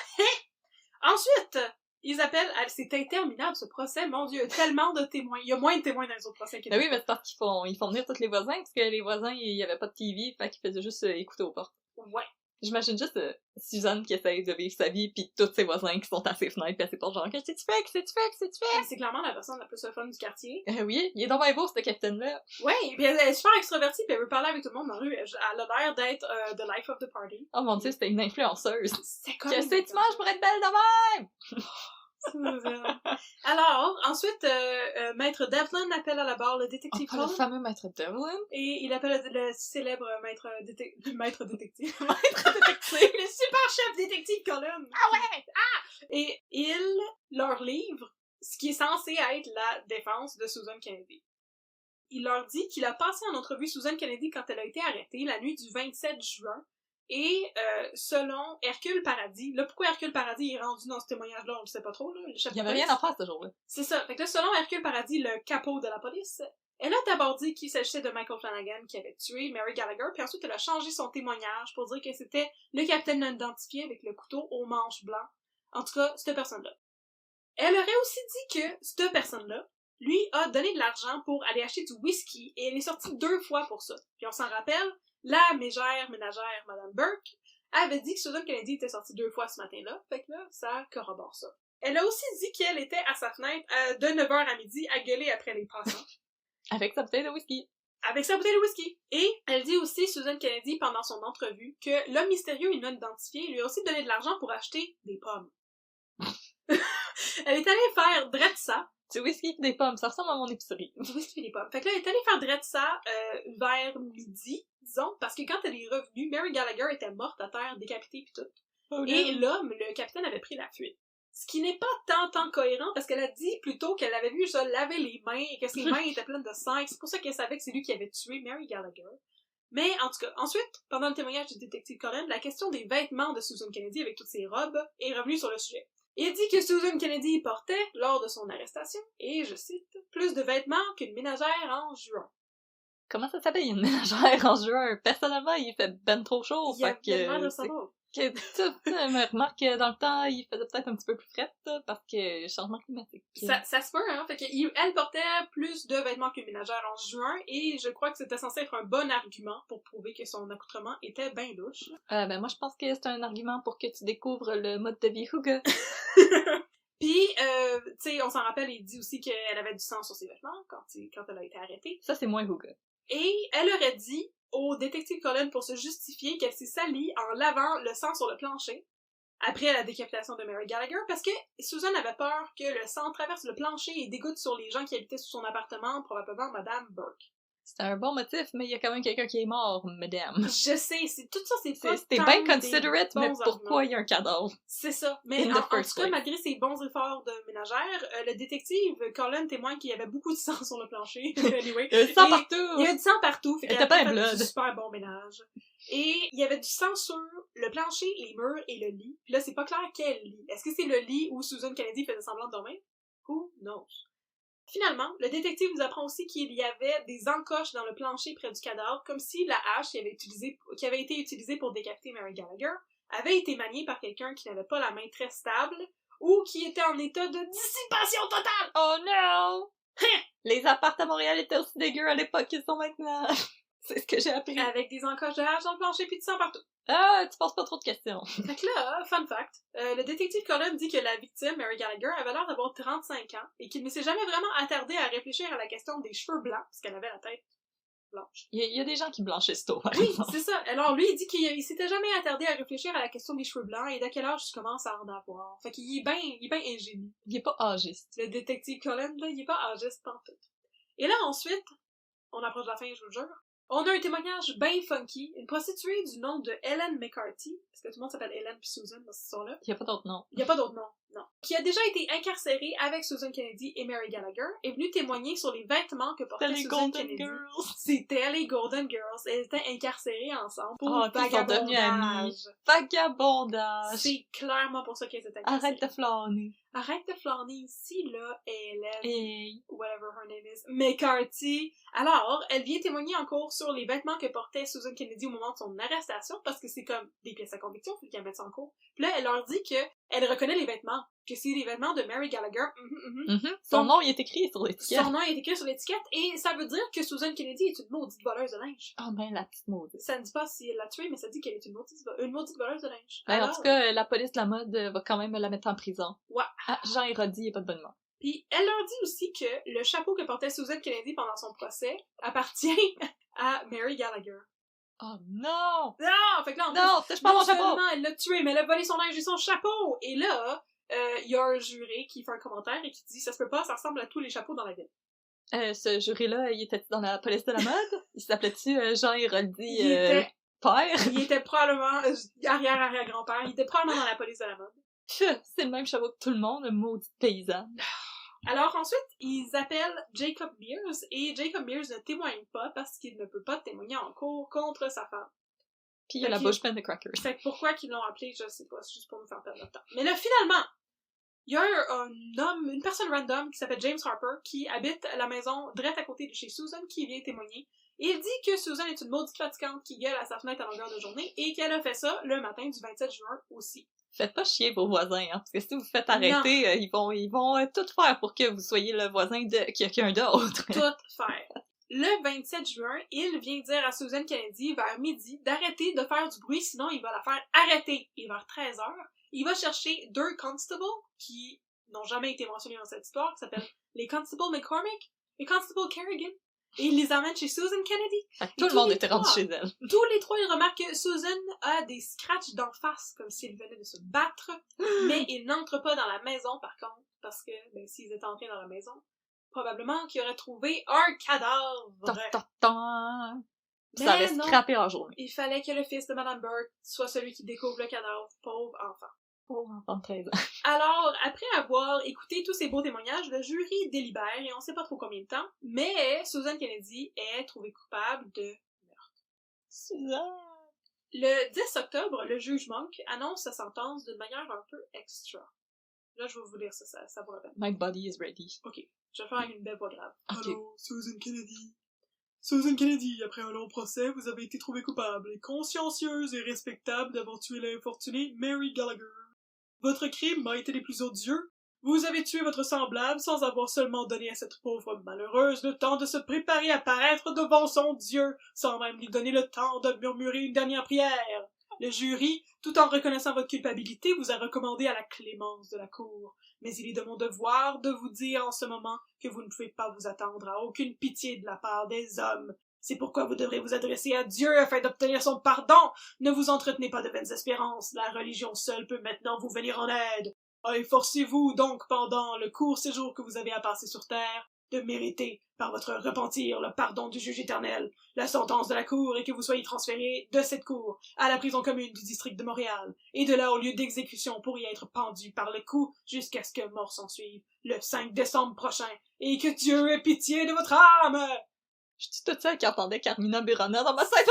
Ensuite, ils appellent... C'est interminable, ce procès. Mon Dieu, tellement de témoins. Il y a moins de témoins dans les autres procès. Ben oui, mais c'est parce qu'ils font venir tous les voisins, parce que les voisins, il y avait pas de TV, fait qu'ils faisaient juste écouter aux portes. Ouais. J'imagine juste Suzanne qui essaye de vivre sa vie, pis tous ses voisins qui sont à ses fenêtres, pis à ses portes, genre, qu'est-ce que tu fais? C'est clairement la personne la plus fun du quartier. Oui, il est donc bien beau, ce capitaine-là. Ouais, pis elle est super extrovertie, pis elle veut parler avec tout le monde dans la rue. Elle a l'air d'être the life of the party. Oh mon Dieu, c'était une influenceuse. C'est comme... Qu'est-ce que tu manges pour être belle de même? Alors, ensuite, Maître Devlin appelle à la barre le détective le fameux Maître Devlin. Et il appelle le célèbre Maître détective. Maître détective. Le super chef détective Colin. Ah ouais! Ah! Et il leur livre ce qui est censé être la défense de Susan Kennedy. il leur dit qu'il a passé en entrevue Susan Kennedy quand elle a été arrêtée, la nuit du 27 juin, et selon Hercule Paradis, là, pourquoi Hercule Paradis est rendu dans ce témoignage-là, on le sait pas trop, là, le chef Il y de avait police. rien à faire ce jour-là. C'est ça. Fait que là, selon Hercule Paradis, le capot de la police, elle a d'abord dit qu'il s'agissait de Michael Flanagan qui avait tué Mary Gallagher, puis ensuite elle a changé son témoignage pour dire que c'était le capitaine non identifié avec le couteau au manche blanc. En tout cas, cette personne-là. Elle aurait aussi dit que cette personne-là, lui, a donné de l'argent pour aller acheter du whisky, et elle est sortie 2 fois pour ça. Puis on s'en rappelle, la ménagère, Madame Burke, avait dit que Susan Kennedy était sortie 2 fois ce matin-là, fait que là, ça corrobore ça. Elle a aussi dit qu'elle était à sa fenêtre de 9h à midi à gueuler après les passants. Avec sa bouteille de whisky. Avec sa bouteille de whisky. Et elle dit aussi, Susan Kennedy, pendant son entrevue, que l'homme mystérieux et non identifié lui a aussi donné de l'argent pour acheter des pommes. Elle est allée faire drette ça. Du whisky et des pommes, ça ressemble à mon épicerie. Du whisky et des pommes. Fait que là, elle est allée faire drette ça vers midi, disons, parce que quand elle est revenue, Mary Gallagher était morte à terre, décapitée pis tout. Oh, Et l'homme, le capitaine, avait pris la fuite. Ce qui n'est pas tant cohérent, parce qu'elle a dit plutôt qu'elle avait vu se laver les mains et que ses mains étaient pleines de sang, et c'est pour ça qu'elle savait que c'est lui qui avait tué Mary Gallagher. Mais, en tout cas, ensuite, pendant le témoignage du détective Cullen, la question des vêtements de Susan Kennedy avec toutes ses robes est revenue sur le sujet. Il dit que Susan Kennedy portait, lors de son arrestation, et, je cite, plus de vêtements qu'une ménagère en juin. Comment ça s'appelle une ménagère en juin? Personnellement, il fait ben trop chaud, Il y a fait que... l'air de savoir. Que tout, me remarque que dans le temps, il faisait peut-être un petit peu plus frais, parce que changement climatique. Ça se peut, hein. Fait que elle portait plus de vêtements qu'une ménagère en juin, et je crois que c'était censé être un bon argument pour prouver que son accoutrement était bien louche. Ben moi, je pense que c'est un argument pour que tu découvres le mode de vie Hugo. Puis, tu sais, on s'en rappelle, il dit aussi qu'elle avait du sang sur ses vêtements quand elle a été arrêtée. Ça, c'est moins Hugo. Et elle aurait dit au détective Cullen pour se justifier qu'elle s'est salie en lavant le sang sur le plancher après la décapitation de Mary Gallagher, parce que Susan avait peur que le sang traverse le plancher et dégoûte sur les gens qui habitaient sous son appartement, probablement Madame Burke. C'est un bon motif, mais il y a quand même quelqu'un qui est mort, madame. Je sais, tout ça, c'est pas C'était tant bien des considerate, mais bons pourquoi arguments. il y a un cadavre? C'est ça. Mais In en the tout first cas, place. malgré ses bons efforts de ménagère, le détective Cullen témoigne qu'il y avait beaucoup de sang sur le plancher. Anyway. Il y a du sang Et partout! Il y avait du sang partout. Fait Elle qu'elle était a pas fait blood. du super bon ménage. Et il y avait du sang sur le plancher, les murs et le lit. Puis là, c'est pas clair quel lit. Est-ce que c'est le lit où Susan Kennedy faisait semblant de dormir? Who knows? Finalement, le détective nous apprend aussi qu'il y avait des encoches dans le plancher près du cadavre, comme si la hache qui avait été utilisée pour décapiter Mary Gallagher avait été maniée par quelqu'un qui n'avait pas la main très stable ou qui était en état de dissipation totale! Oh non! Les apparts à Montréal étaient aussi dégueux à l'époque qu'ils sont maintenant. C'est ce que j'ai appris. Avec des encoches de hache dans le plancher puis du sang partout. Ah, tu poses pas trop de questions. Fait que là, fun fact, le détective Cullen dit que la victime, Mary Gallagher, avait l'air d'avoir 35 ans et qu'il ne s'est jamais vraiment attardé à réfléchir à la question des cheveux blancs, parce qu'elle avait la tête blanche. Il y a des gens qui blanchissent tôt, par Oui, exemple. c'est ça. Alors lui, il dit qu'il s'était jamais attardé à réfléchir à la question des cheveux blancs et d'à quel âge tu commences à en avoir. Fait qu'il est bien ingénieux. Il est pas âgiste. Le détective Cullen, là, il est pas âgiste pantoute. Et là, ensuite, on approche de la fin, je vous le jure. On a un témoignage bien funky, une prostituée du nom de Ellen McCarthy, parce que tout le monde s'appelle Ellen puis Susan dans cette histoire-là. Il y a pas d'autre nom. Il n'y a pas d'autre nom, non. Qui a déjà été incarcérée avec Susan Kennedy et Mary Gallagher, est venue témoigner sur les vêtements que portait C'était les Susan Golden Kennedy. Girls. C'était les Golden Girls. Elles étaient incarcérées ensemble pour Oh, puis ils sont devenus amis. vagabondage. Vagabondage. C'est clairement pour ça qu'elles étaient incarcérées. Arrête de flâner. Arrête de flâner ici, là, Ellen. Hey. Whatever her name is, McCarthy. Alors, elle vient témoigner en cours sur les vêtements que portait Susan Kennedy au moment de son arrestation, parce que c'est comme des pièces à conviction, faut qu'elle mette ça en cours. Puis là, elle leur dit que elle reconnaît les vêtements, que c'est les vêtements de Mary Gallagher. Son Donc, nom, il est écrit sur l'étiquette. son nom est écrit sur l'étiquette, et ça veut dire que Susan Kennedy est une maudite voleuse de linge. Oh ben, la petite maudite. Ça ne dit pas si elle l'a tuée, mais ça dit qu'elle est une maudite voleuse de linge. Ben, en Alors, tout cas, la police de la mode va quand même la mettre en prison. Ouais. Ah, Jean Hérodi, il est pas de bonne humeur. puis elle leur dit aussi que le chapeau que portait Susan Kennedy pendant son procès appartient à Mary Gallagher. Oh non! Non! Fait que là, en Non, touche pas non mon chapeau! seulement elle l'a tué, mais elle a volé son linge et son chapeau! Et là, il y a un juré qui fait un commentaire et qui dit « Ça se peut pas, ça ressemble à tous les chapeaux dans la ville. » Ce jury-là, il était dans la police de la mode? Il s'appelait-tu Jean Hérodi Il était- père? Il était probablement arrière-arrière-grand-père. Il était probablement dans la police de la mode. C'est le même chapeau que tout le monde, le maudit paysan. Alors ensuite, ils appellent Jacob Mears, et Jacob Mears ne témoigne pas parce qu'il ne peut pas témoigner en cours contre sa femme. Puis il y a la bouche pleine de crackers. Fait que pourquoi qu'ils l'ont appelé, je sais pas, c'est juste pour nous faire perdre notre temps. Mais là, finalement, il y a une personne random qui s'appelle James Harper qui habite à la maison direct à côté de chez Susan qui vient témoigner. Et il dit que Susan est une maudite fatigante qui gueule à sa fenêtre à longueur de journée et qu'elle a fait ça le matin du 27 juin aussi. Faites pas chier vos voisins, hein, parce que si vous faites arrêter, ils vont tout faire pour que vous soyez le voisin de quelqu'un d'autre. Tout faire. Le 27 juin, il vient dire à Susan Kennedy, vers midi, d'arrêter de faire du bruit, sinon il va la faire arrêter. Et vers 13h, il va chercher 2 constables qui n'ont jamais été mentionnés dans cette histoire, qui s'appellent les Constables McCormick et Constable Kerrigan. Et il les amène chez Susan Kennedy. Tout le monde était rendu chez elle. Tous les 3, ils remarquent que Susan a des scratchs d'en face, comme s'il venait de se battre, mais il n'entre pas dans la maison, par contre, parce que, s'ils étaient entrés dans la maison, probablement qu'ils auraient trouvé un cadavre. Ça aurait scrappé en journée. Il fallait que le fils de Madame Burke soit celui qui découvre le cadavre. Pauvre enfant. Pauvre enfant de 13 ans. Alors, après avoir écouté tous ces beaux témoignages, le jury délibère, et on sait pas trop combien de temps, mais Susan Kennedy est trouvée coupable de meurtre. Susan! Le 10 octobre, le juge Monk annonce sa sentence d'une manière un peu extra. Là, je vais vous lire ça vous rappelle. My body is ready. Ok, je vais faire une belle voix grave. Okay. Allô, Susan Kennedy. Susan Kennedy, après un long procès, vous avez été trouvée coupable et consciencieuse et respectable d'avoir tué l'infortunée Mary Gallagher. Votre crime a été des plus odieux. Vous avez tué votre semblable sans avoir seulement donné à cette pauvre malheureuse le temps de se préparer à paraître devant son Dieu, sans même lui donner le temps de murmurer une dernière prière. Le jury, tout en reconnaissant votre culpabilité, vous a recommandé à la clémence de la cour. Mais il est de mon devoir de vous dire en ce moment que vous ne pouvez pas vous attendre à aucune pitié de la part des hommes. C'est pourquoi vous devrez vous adresser à Dieu afin d'obtenir son pardon. Ne vous entretenez pas de vaines espérances. La religion seule peut maintenant vous venir en aide. Efforcez-vous donc pendant le court séjour que vous avez à passer sur terre de mériter par votre repentir le pardon du juge éternel. La sentence de la cour est que vous soyez transféré de cette cour à la prison commune du district de Montréal et de là au lieu d'exécution pour y être pendu par le cou jusqu'à ce que mort s'en suive le 5 décembre prochain et que Dieu ait pitié de votre âme. Je dis tout ça qui entendait Carmina Burana dans ma tête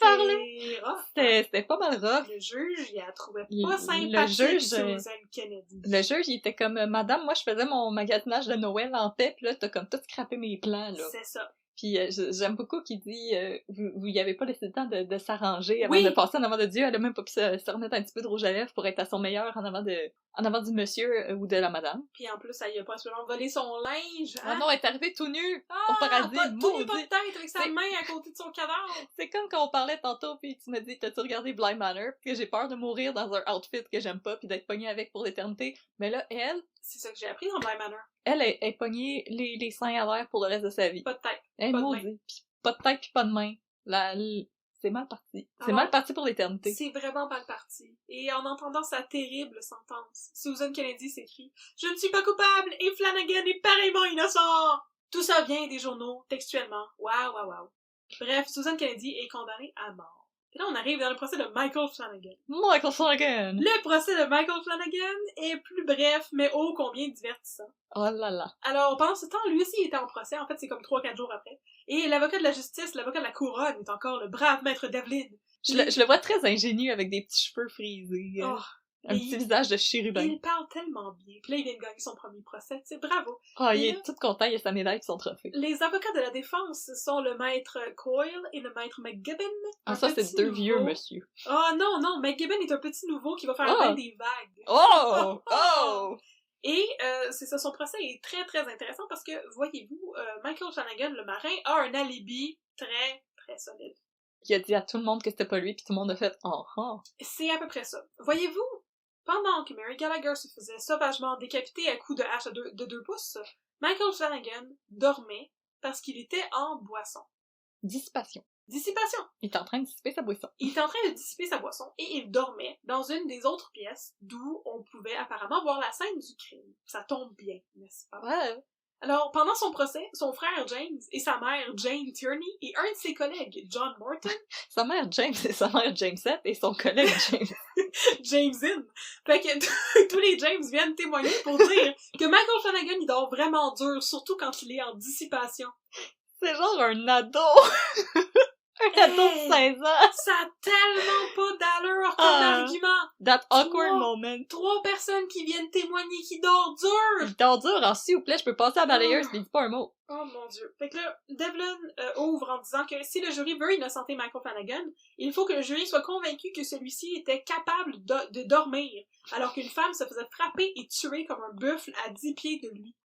parler. C'était pas mal rough. Le juge, il a trouvé pas sympathique Susan Kennedy. Le juge, il était comme, madame, moi je faisais mon magasinage de Noël en paix, pis là t'as comme tout scrappé mes plans, là. C'est ça. Puis j'aime beaucoup qu'il dit, vous y avez pas laissé le temps de s'arranger avant de passer en avant de Dieu, elle a même pas pu se remettre un petit peu de rouge à lèvres pour être à son meilleur en avant du monsieur ou de la madame. Puis en plus, elle a pas seulement volé son linge. Ah non, elle est arrivée tout nu au paradis. Tout nu, pas de tête, avec sa main à côté de son cadavre. C'est comme quand on parlait tantôt, puis tu m'as dit, t'as-tu regardé Bly Manor? Puis que j'ai peur de mourir dans un outfit que j'aime pas, puis d'être pognée avec pour l'éternité. Mais là, elle... C'est ça que j'ai appris dans Bly Manor. Elle est pognée les seins à l'air pour le reste de sa vie. Pas de tête. Elle est maudite. Puis pas de tête, puis pas de main. C'est mal parti. C'est mal parti pour l'éternité. C'est vraiment mal parti. Et en entendant sa terrible sentence, Susan Kennedy s'écrie « Je ne suis pas coupable et Flanagan est pareillement innocent! » Tout ça vient des journaux, textuellement. Waouh. Bref, Susan Kennedy est condamnée à mort. Et là, on arrive dans le procès de Michael Flanagan. Michael Flanagan! Le procès de Michael Flanagan est plus bref, mais ô combien divertissant. Oh là là. Alors, pendant ce temps, lui aussi, il était en procès. En fait, c'est comme 3-4 jours après. Et l'avocat de la justice, l'avocat de la couronne, est encore le brave maître Devlin. Je le vois très ingénieux avec des petits cheveux frisés. Un petit visage de chérubin. Il parle tellement bien. Puis là, il vient de gagner son premier procès. Tu sais, bravo. Il est tout content, il a sa médaille et son trophée. Les avocats de la défense sont le maître Coyle et le maître McGibbon. Ça, c'est deux vieux monsieur. Non, McGibbon est un petit nouveau qui va faire des vagues. Et c'est ça, son procès est très, très intéressant parce que, voyez-vous, Michael Flanagan, le marin, a un alibi très, très solide. Il a dit à tout le monde que c'était pas lui, puis tout le monde a fait C'est à peu près ça. Voyez-vous, pendant que Mary Gallagher se faisait sauvagement décapiter à coups de hache de 2 pouces, Michael Flanagan dormait parce qu'il était en boisson. Dissipation. Il est en train de dissiper sa boisson. Il est en train de dissiper sa boisson et il dormait dans une des autres pièces d'où on pouvait apparemment voir la scène du crime. Ça tombe bien, n'est-ce pas? Ouais. Alors, pendant son procès, son frère James et sa mère Jane Tierney et un de ses collègues, John Morton... Sa mère James et sa mère Jamesette et son collègue James. James in. Fait que tous les James viennent témoigner pour dire que Michael Flanagan, il dort vraiment dur, surtout quand il est en dissipation. C'est genre un ado! Un ado de 16 ans! Ça a tellement pas d'allure comme argument! That awkward moment. 3 personnes qui viennent témoigner qui dorment dur! Il dort dur, alors s'il vous plaît, je peux passer à la balayeuse, mais dis pas un mot. Oh mon dieu. Fait que là, Devlin ouvre en disant que si le jury veut innocenter Michael Flanagan, il faut que le jury soit convaincu que celui-ci était capable de dormir, alors qu'une femme se faisait frapper et tuer comme un buffle à 10 pieds de lui.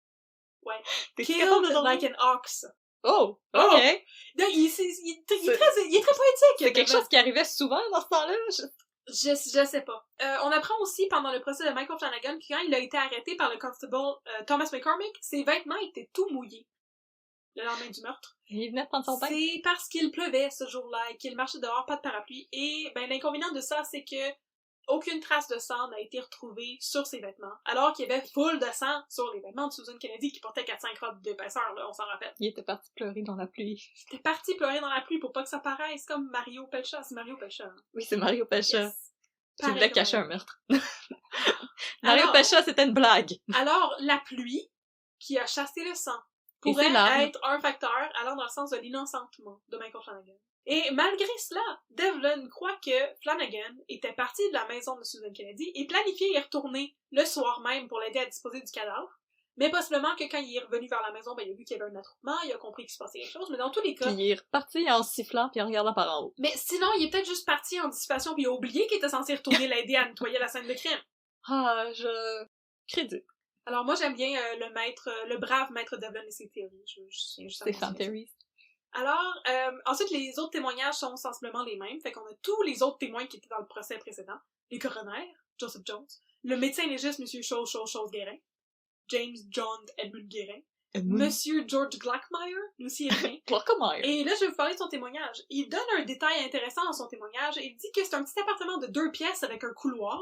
Ouais. Killed like an ox. Oh! Oh! Ok! Donc, il est très poétique! C'est quelque chose qui arrivait souvent dans ce temps-là? Je sais pas. On apprend aussi pendant le procès de Michael Flanagan que quand il a été arrêté par le constable Thomas McCormick, ses vêtements étaient tout mouillés le lendemain du meurtre. Il venait de prendre son bain. C'est parce qu'il pleuvait ce jour-là et qu'il marchait dehors, pas de parapluie. Et ben l'inconvénient de ça, c'est que aucune trace de sang n'a été retrouvée sur ses vêtements, alors qu'il y avait full de sang sur les vêtements de Susan Kennedy qui portait 4-5 robes d'épaisseur, là, on s'en rappelle. Il était parti pleurer dans la pluie. Il était parti pleurer dans la pluie pour pas que ça paraisse comme Mario Pelcha. C'est Mario Pelcha. Hein? Oui, c'est Mario Pelcha. Yes. Qui voulait cacher un meurtre. Mario Pelcha, c'était une blague. Alors, la pluie qui a chassé le sang pourrait être un facteur allant dans le sens de l'innocentement de Michael Flanagan. Et malgré cela, Devlin croit que Flanagan était parti de la maison de Susan Kennedy et planifiait y retourner le soir même pour l'aider à disposer du cadavre. Mais possiblement que quand il est revenu vers la maison, ben, il a vu qu'il y avait un attroupement, il a compris qu'il se passait quelque chose, mais dans tous les cas... Puis il est reparti en sifflant puis en regardant par en haut. Mais sinon, il est peut-être juste parti en dissipation puis il a oublié qu'il était censé retourner l'aider à nettoyer la scène de crime. Ah, je... Crédit. Alors moi, j'aime bien le brave maître Devlin et ses théories. C'est fan theories. Alors, ensuite, les autres témoignages sont sensiblement les mêmes. Fait qu'on a tous les autres témoins qui étaient dans le procès précédent. Les coronaires, Joseph Jones. Le médecin légiste, Monsieur Chose Guérin. James John Edmund Guérin. Monsieur George Glackmeyer, lui aussi il revient. Glackmeyer. Et là, je vais vous parler de son témoignage. Il donne un détail intéressant dans son témoignage. Il dit que c'est un petit appartement de 2 pièces avec un couloir,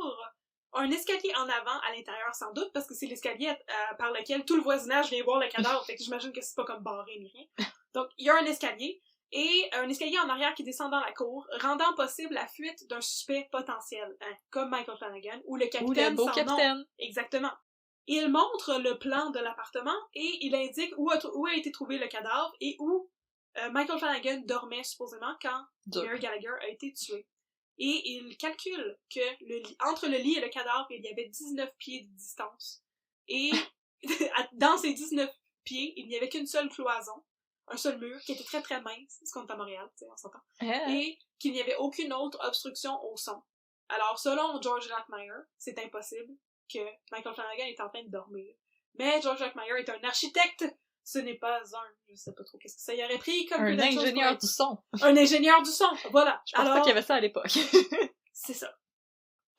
un escalier en avant à l'intérieur sans doute, parce que c'est l'escalier par lequel tout le voisinage vient voir le cadavre, fait que j'imagine que c'est pas comme barré ni rien. Donc, il y a un escalier, et un escalier en arrière qui descend dans la cour, rendant possible la fuite d'un suspect potentiel, hein, comme Michael Flanagan, ou le capitaine ou le beau capitaine. Nom. Exactement. Il montre le plan de l'appartement, et il indique où a été trouvé le cadavre, et où Michael Flanagan dormait supposément quand Mary Gallagher a été tué. Et il calcule que entre le lit et le cadavre, il y avait 19 pieds de distance. Et dans ces 19 pieds, il n'y avait qu'une seule cloison, un seul mur, qui était très très mince, parce qu'on est à Montréal, tu sais, on s'entend. Et qu'il n'y avait aucune autre obstruction au son. Alors, selon George Glackmeyer, c'est impossible que Michael Flanagan est en train de dormir. Mais George Glackmeyer est un architecte. Ce n'est pas je sais pas trop qu'est-ce que ça y aurait pris comme un ingénieur du son. Un ingénieur du son, voilà. Je pense pas qu'il y avait ça à l'époque. C'est ça.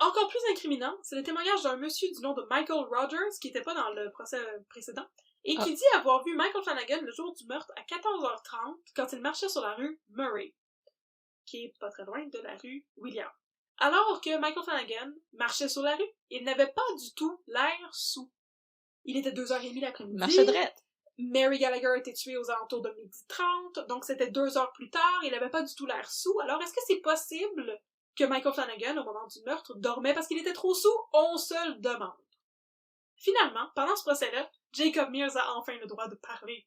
Encore plus incriminant, c'est le témoignage d'un monsieur du nom de Michael Rogers, qui était pas dans le procès précédent, et qui dit avoir vu Michael Flanagan le jour du meurtre à 14h30 quand il marchait sur la rue Murray, qui est pas très loin de la rue William. Alors que Michael Flanagan marchait sur la rue, il n'avait pas du tout l'air saoul. Il était 2h30 l'après-midi. Marchait droit. Mary Gallagher a été tuée aux alentours de 12h30, donc c'était 2 heures plus tard, il n'avait pas du tout l'air saoul. Alors, est-ce que c'est possible que Michael Flanagan, au moment du meurtre, dormait parce qu'il était trop saoul? On se le demande. Finalement, pendant ce procès-là, Jacob Mears a enfin le droit de parler.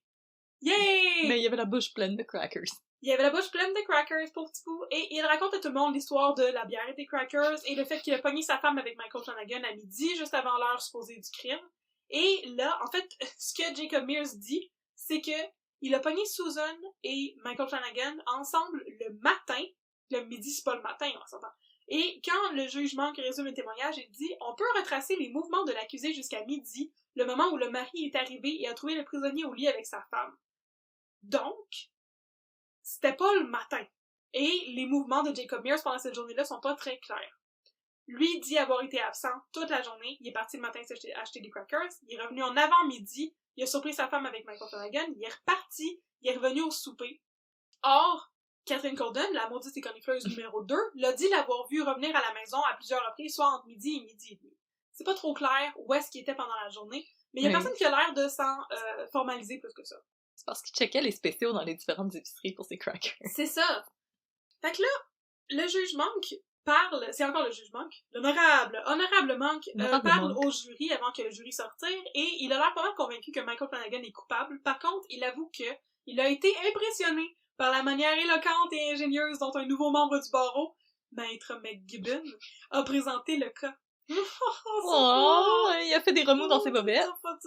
Yay! Mais il y avait la bouche pleine de crackers. Il avait la bouche pleine de crackers, pauvre petit bout, et il raconte à tout le monde l'histoire de la bière et des crackers, et le fait qu'il a pogné sa femme avec Michael Flanagan à midi, juste avant l'heure supposée du crime. Et là, en fait, ce que Jacob Mears dit, c'est que il a pogné Susan et Michael Flanagan ensemble le matin. Le midi, c'est pas le matin, on s'entend. Et quand le jugement qui résume le témoignage, il dit « On peut retracer les mouvements de l'accusé jusqu'à midi, le moment où le mari est arrivé et a trouvé le prisonnier au lit avec sa femme. » Donc, c'était pas le matin. Et les mouvements de Jacob Mears pendant cette journée-là sont pas très clairs. Lui dit avoir été absent toute la journée. Il est parti le matin acheter des crackers. Il est revenu en avant-midi. Il a surpris sa femme avec Michael Flanagan. Il est reparti. Il est revenu au souper. Or, Catherine Corden, la maudite écornifleuse numéro 2, l'a dit l'avoir vu revenir à la maison à plusieurs reprises, soit entre midi et midi et demi. C'est pas trop clair où est-ce qu'il était pendant la journée, mais il y a personne qui a l'air de s'en formaliser plus que ça. C'est parce qu'il checkait les spéciaux dans les différentes épiceries pour ses crackers. C'est ça. Fait que là, le juge manque parle, c'est encore le juge Monk, honorable Monk, parle au jury avant que le jury sortire, et il a l'air pas mal convaincu que Michael Flanagan est coupable. Par contre, il avoue que il a été impressionné par la manière éloquente et ingénieuse dont un nouveau membre du barreau, Maître McGibbon, a présenté le cas. Oh, il a fait des remous dans ses bobettes. Moi,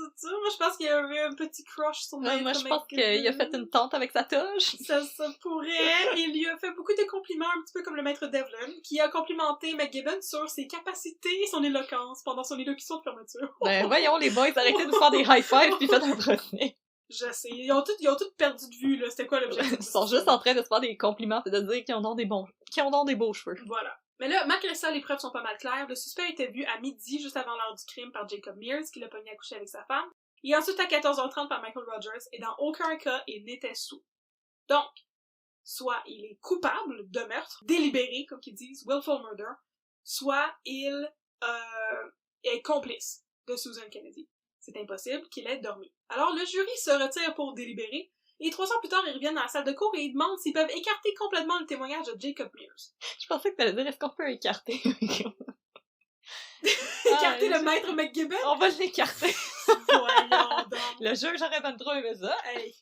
je pense qu'il y avait un petit crush sur Maître Moi, je pense qu'il a fait une tente avec sa toge. Ça pourrait. Il lui a fait beaucoup de compliments, un petit peu comme le Maître Devlin, qui a complimenté McGibbon sur ses capacités et son éloquence pendant son élocution de fermeture. Ben, voyons, les boys, arrêtez de faire des high-fives pis faites un procès. Je sais. Ils ont tous perdu de vue, là. C'était quoi l'objectif? Ils sont juste en train de se faire des compliments et de dire qu'ils ont des beaux cheveux. Voilà. Mais là, malgré ça, les preuves sont pas mal claires. Le suspect a été vu à midi, juste avant l'heure du crime, par Jacob Mears, qui l'a pogné à coucher avec sa femme, et ensuite à 14h30 par Michael Rogers, et dans aucun cas, il n'était sous. Donc, soit il est coupable de meurtre, délibéré, comme qu'ils disent, willful murder, soit il est complice de Susan Kennedy. C'est impossible qu'il ait dormi. Alors, le jury se retire pour délibérer, et 3 heures plus tard, ils reviennent dans la salle de cours et ils demandent s'ils peuvent écarter complètement le témoignage de Jacob Mears. Je pensais que t'allais dire, est-ce qu'on peut écarter? Écarter le Maître McGibbon? On va l'écarter. Voyons donc. Le juge aurait 23 aimé ça. Hey.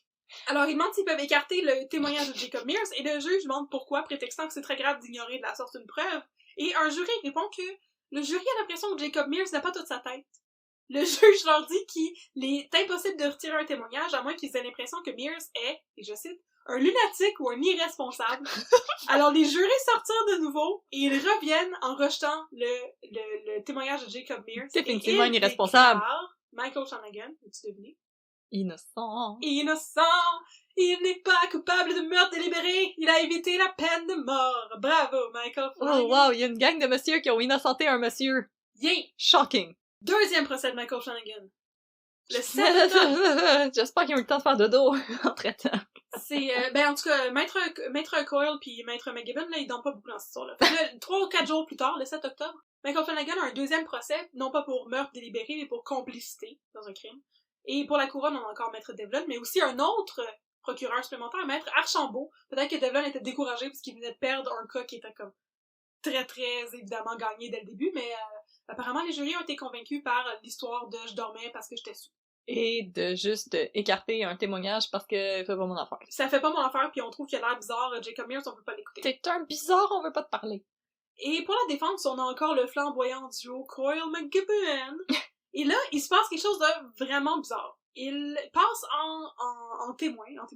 Alors, ils demandent s'ils peuvent écarter le témoignage de Jacob Mears, et le juge demande pourquoi, prétextant que c'est très grave d'ignorer de la sorte une preuve. Et un jury répond que le jury a l'impression que Jacob Mears n'a pas toute sa tête. Le juge leur dit qu'il est impossible de retirer un témoignage à moins qu'ils aient l'impression que Mears est, et je cite, un lunatique ou un irresponsable. Alors les jurés sortirent de nouveau et ils reviennent en rejetant le témoignage de Jacob Mears. C'est définitivement un irresponsable. Michael Flanagan, as-tu deviné? Innocent. Innocent! Il n'est pas coupable de meurtre délibéré! Il a évité la peine de mort! Bravo, Michael Flanagan! Oh wow, il y a une gang de messieurs qui ont innocenté un monsieur. Yeah! Shocking. Deuxième procès de Michael Flanagan. Le 7 octobre. J'espère qu'ils ont eu le temps de faire dodo entre-temps. C'est, en tout cas, Maître Coyle pis Maître McGibbon, là, ils donnent pas beaucoup dans cette histoire-là. 3 ou 4 jours plus tard, le 7 octobre, Michael Flanagan a un deuxième procès, non pas pour meurtre délibéré, mais pour complicité dans un crime. Et pour la couronne, on a encore Maître Devlin, mais aussi un autre procureur supplémentaire, Maître Archambault. Peut-être que Devlin était découragé parce qu'il venait de perdre un cas qui était comme très, très évidemment gagné dès le début, mais apparemment, les jurys ont été convaincus par l'histoire de « je dormais parce que j'étais sous ». Et de juste écarter un témoignage parce que fait pas mon affaire. Ça fait pas mon affaire, puis on trouve qu'il a l'air bizarre. Jacob Mears, on peut pas l'écouter. T'es un bizarre, on veut pas te parler. Et pour la défense, on a encore le flamboyant duo Coyle-McGibbon. Et là, il se passe quelque chose de vraiment bizarre. Il passe en témoignage.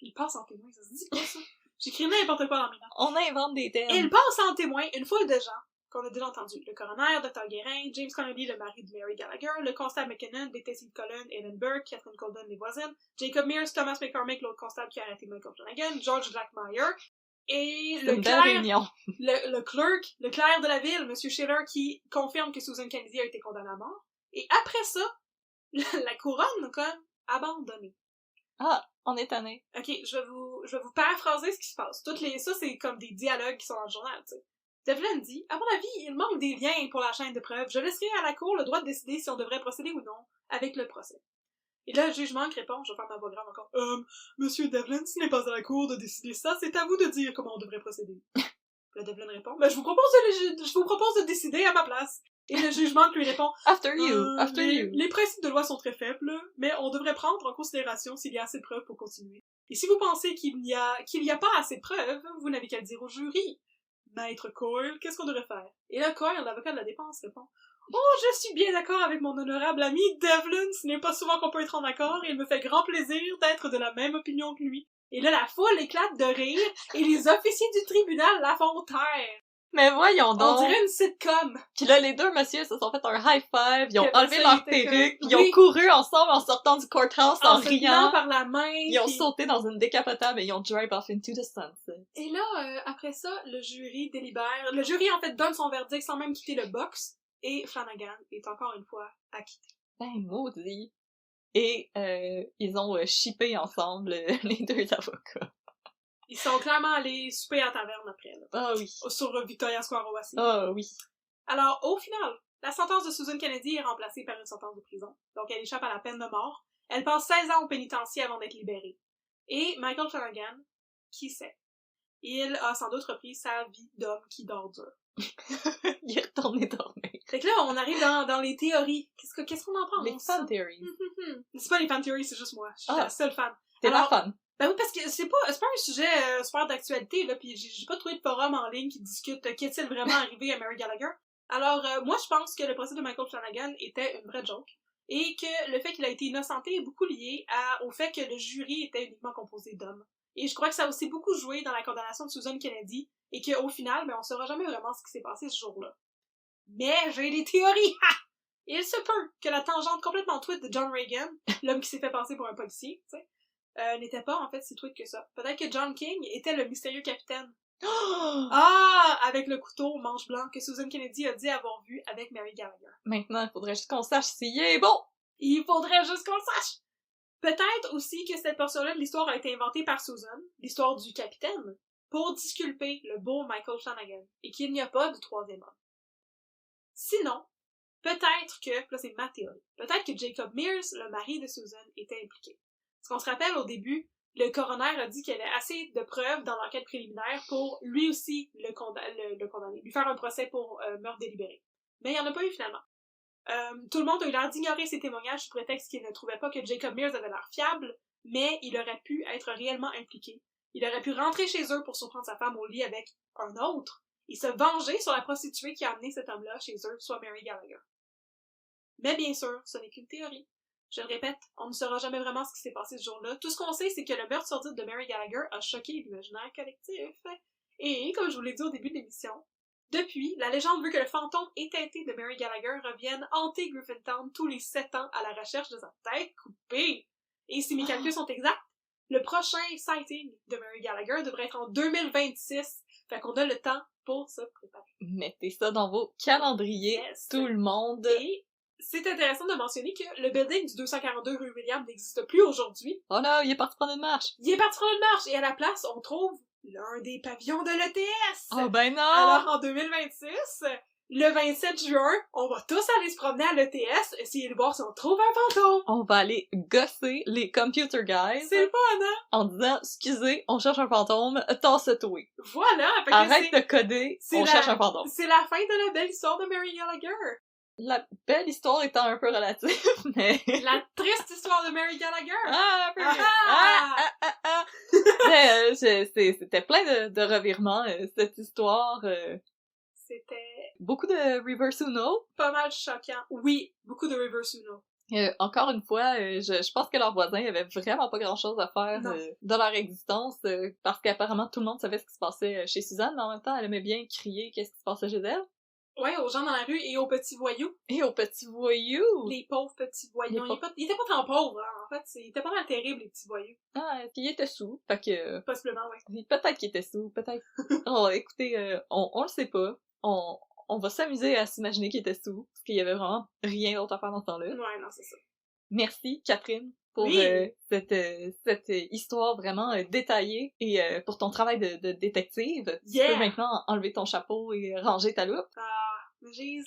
Il passe en témoin, ça se dit quoi ça? J'écris n'importe quoi dans mes notes. On invente des thèmes. Il passe en témoin une foule de gens qu'on a déjà entendu. Le coroner, Dr. Guérin, James Connolly, le mari de Mary Gallagher, le constable McKinnon, Betsy Cullen, Ellen Burke, Catherine Colden, les voisines, Jacob Mears, Thomas McCormick, l'autre constable qui a arrêté Michael Flanagan, George Blackmeyer, et le clerc de la ville, M. Schiller, qui confirme que Susan Kennedy a été condamnée à mort. Et après ça, la couronne, comme, abandonnée. Ah, on est tanné. Ok, je vais vous paraphraser ce qui se passe. Ça, c'est comme des dialogues qui sont dans le journal, tu sais. Devlin dit, à mon avis, il manque des liens pour la chaîne de preuves. Je laisserai à la cour le droit de décider si on devrait procéder ou non avec le procès. Et là, le juge Monk répond, je vais faire ma voix grave encore, Monsieur Devlin, ce n'est pas à la cour de décider ça, c'est à vous de dire comment on devrait procéder. Le Devlin répond, je vous propose de décider à ma place. Et le juge Monk lui répond, After you. Les principes de loi sont très faibles, mais on devrait prendre en considération s'il y a assez de preuves pour continuer. Et si vous pensez qu'il n'y a pas assez de preuves, vous n'avez qu'à le dire au jury. Maître Coyle, qu'est-ce qu'on devrait faire? Et là, Coyle, l'avocat de la défense, répond, oh, je suis bien d'accord avec mon honorable ami Devlin, ce n'est pas souvent qu'on peut être en accord, et il me fait grand plaisir d'être de la même opinion que lui. Et là, la foule éclate de rire, et les officiers du tribunal la font taire. Mais voyons donc! On dirait une sitcom! Pis là, les deux messieurs se sont fait un high five, ils ont enlevé leur perruque, comme... ils ont couru ensemble en sortant du courthouse en riant. Par la main. Ils ont sauté dans une décapotable et ils ont drive off into the sunset. Et là, après ça, le jury délibère. Le jury, en fait, donne son verdict sans même quitter le box, et Flanagan est encore une fois acquitté. Ben, maudit! Et ils ont shippé ensemble les deux avocats. Ils sont clairement allés souper à la taverne après, là. Ah oui. Sur Victoria Square au Washington. Ah oui. Alors, au final, la sentence de Susan Kennedy est remplacée par une sentence de prison. Donc, elle échappe à la peine de mort. Elle passe 16 ans au pénitencier avant d'être libérée. Et Michael Flanagan, qui sait, il a sans doute repris sa vie d'homme qui dort dur. Il est retourné dormir. Fait que là, on arrive dans les théories. Qu'est-ce qu'on en pense? Les fan theories. C'est pas les fan theories, c'est juste moi. Je suis la seule fan. T'es la fan. Ben oui, parce que c'est pas un sujet super d'actualité, là, pis j'ai pas trouvé de forum en ligne qui discute qu'est-il vraiment arrivé à Mary Gallagher. Alors, moi, je pense que le procès de Michael Flanagan était une vraie joke, et que le fait qu'il a été innocenté est beaucoup lié au fait que le jury était uniquement composé d'hommes. Et je crois que ça a aussi beaucoup joué dans la condamnation de Susan Kennedy, et qu'au final, ben, on saura jamais vraiment ce qui s'est passé ce jour-là. Mais j'ai des théories! Ha! Il se peut que la tangente complètement tweet de John Reagan, l'homme qui s'est fait passer pour un policier, tu sais, n'était pas en fait si tweet que ça. Peut-être que John King était le mystérieux capitaine. Avec le couteau au manche blanc que Susan Kennedy a dit avoir vu avec Mary Gallagher. Maintenant, il faudrait juste qu'on sache s'il est bon! Il faudrait juste qu'on le sache! Peut-être aussi que cette portion-là de l'histoire a été inventée par Susan, l'histoire du capitaine, pour disculper le beau Michael Flanagan, et qu'il n'y a pas de troisième homme. Sinon, peut-être que, là c'est ma théorie, peut-être que Jacob Mears, le mari de Susan, était impliqué. Parce qu'on se rappelle au début, le coroner a dit qu'il y avait assez de preuves dans l'enquête préliminaire pour lui aussi le condamner, lui faire un procès pour meurtre délibéré. Mais il n'y en a pas eu finalement. Tout le monde a eu l'air d'ignorer ces témoignages sous prétexte qu'il ne trouvait pas que Jacob Mears avait l'air fiable, mais il aurait pu être réellement impliqué. Il aurait pu rentrer chez eux pour surprendre sa femme au lit avec un autre et se venger sur la prostituée qui a amené cet homme-là chez eux, soit Mary Gallagher. Mais bien sûr, ce n'est qu'une théorie. Je le répète, on ne saura jamais vraiment ce qui s'est passé ce jour-là. Tout ce qu'on sait, c'est que le meurtre sordide de Mary Gallagher a choqué l'imaginaire collectif. Et, comme je vous l'ai dit au début de l'émission, depuis, la légende veut que le fantôme éteinté de Mary Gallagher revienne hanter Griffintown tous les 7 ans à la recherche de sa tête coupée. Et si mes calculs sont exacts, le prochain sighting de Mary Gallagher devrait être en 2026. Fait qu'on a le temps pour se préparer. Mettez ça dans vos calendriers, yes. Tout le monde. Et c'est intéressant de mentionner que le building du 242 rue William n'existe plus aujourd'hui. Oh non, il est parti prendre une marche. Il est parti prendre une marche, et à la place, on trouve l'un des pavillons de l'ETS! Oh ben non! Alors, en 2026, le 27 juin, on va tous aller se promener à l'ETS, essayer de voir si on trouve un fantôme! On va aller gosser les computer guys. C'est le fun, hein? En disant, excusez, on cherche un fantôme, tasse-toi. Voilà! Arrête de coder, on cherche un fantôme. C'est la fin de la belle histoire de Mary Gallagher! La belle histoire étant un peu relative, mais... La triste histoire de Mary Gallagher! Ah, un peu c'était plein de revirements, cette histoire. C'était... Beaucoup de reverse Uno. Pas mal choquant. Oui, beaucoup de reverse Uno. Encore une fois, je pense que leurs voisins avaient vraiment pas grand-chose à faire dans leur existence, parce qu'apparemment tout le monde savait ce qui se passait chez Suzanne, mais en même temps, elle aimait bien crier qu'est-ce qui se passait chez elle. Ouais, aux gens dans la rue et aux petits voyous. Et aux petits voyous! Les pauvres petits voyous. Ils étaient pas tant pauvres, hein. En fait, ils étaient pas mal terribles, les petits voyous. Ah, puis ils étaient sous, fait que... Possiblement, ouais. Peut-être qu'ils étaient sous, peut-être... Oh, écoutez, on le sait pas. On va s'amuser à s'imaginer qu'ils étaient sous, parce qu'il y avait vraiment rien d'autre à faire dans ce temps-là. Ouais, non, c'est ça. Merci, Catherine, pour cette histoire vraiment détaillée et pour ton travail de détective. Yeah! Tu peux maintenant enlever ton chapeau et ranger ta loupe. Ah, j'ai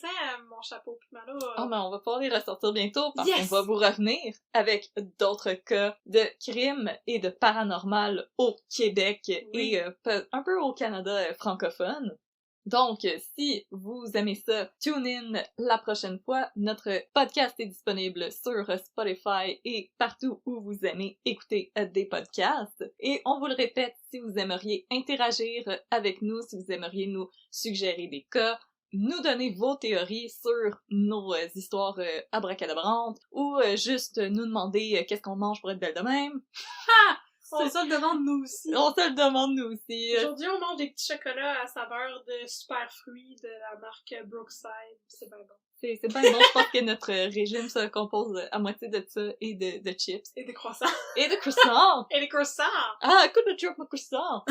mon chapeau pis ma loupe. Oh, mais on va pouvoir les ressortir bientôt parce qu'on va vous revenir avec d'autres cas de crimes et de paranormal au Québec et un peu au Canada francophone. Donc, si vous aimez ça, tune in la prochaine fois. Notre podcast est disponible sur Spotify et partout où vous aimez écouter des podcasts. Et on vous le répète, si vous aimeriez interagir avec nous, si vous aimeriez nous suggérer des cas, nous donner vos théories sur nos histoires abracadabrantes ou juste nous demander qu'est-ce qu'on mange pour être belle de même. Ha! On se le demande nous aussi. On se le demande nous aussi. Aujourd'hui, on mange des petits chocolats à saveur de super fruits de la marque Brookside. C'est bien bon. C'est bien bon. Je pense que notre régime se compose à moitié de ça et de chips. Et de croissants. Et de croissants. Et des croissants. Ah, coup de drop croissant.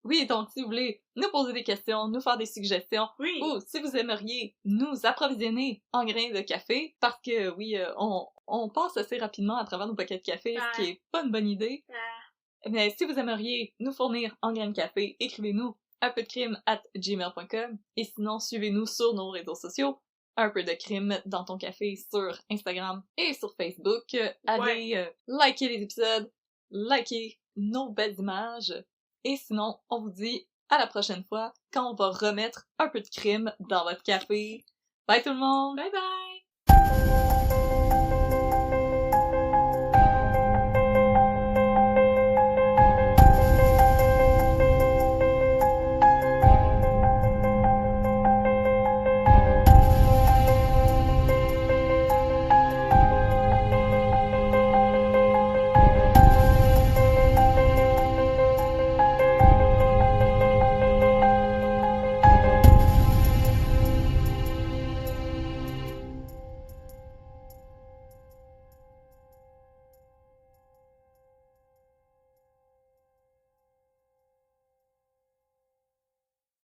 Oui, donc si vous voulez nous poser des questions, nous faire des suggestions, ou si vous aimeriez nous approvisionner en grains de café, parce que oui, on passe assez rapidement à travers nos paquets de café, ce qui est pas une bonne idée. Mais si vous aimeriez nous fournir en grains de café, écrivez-nous unpeudecrime@gmail.com et sinon suivez-nous sur nos réseaux sociaux. Un peu de crime dans ton café sur Instagram et sur Facebook. Allez liker les épisodes, liker nos belles images. Et sinon, on vous dit à la prochaine fois quand on va remettre un peu de crime dans votre café. Bye tout le monde! Bye bye!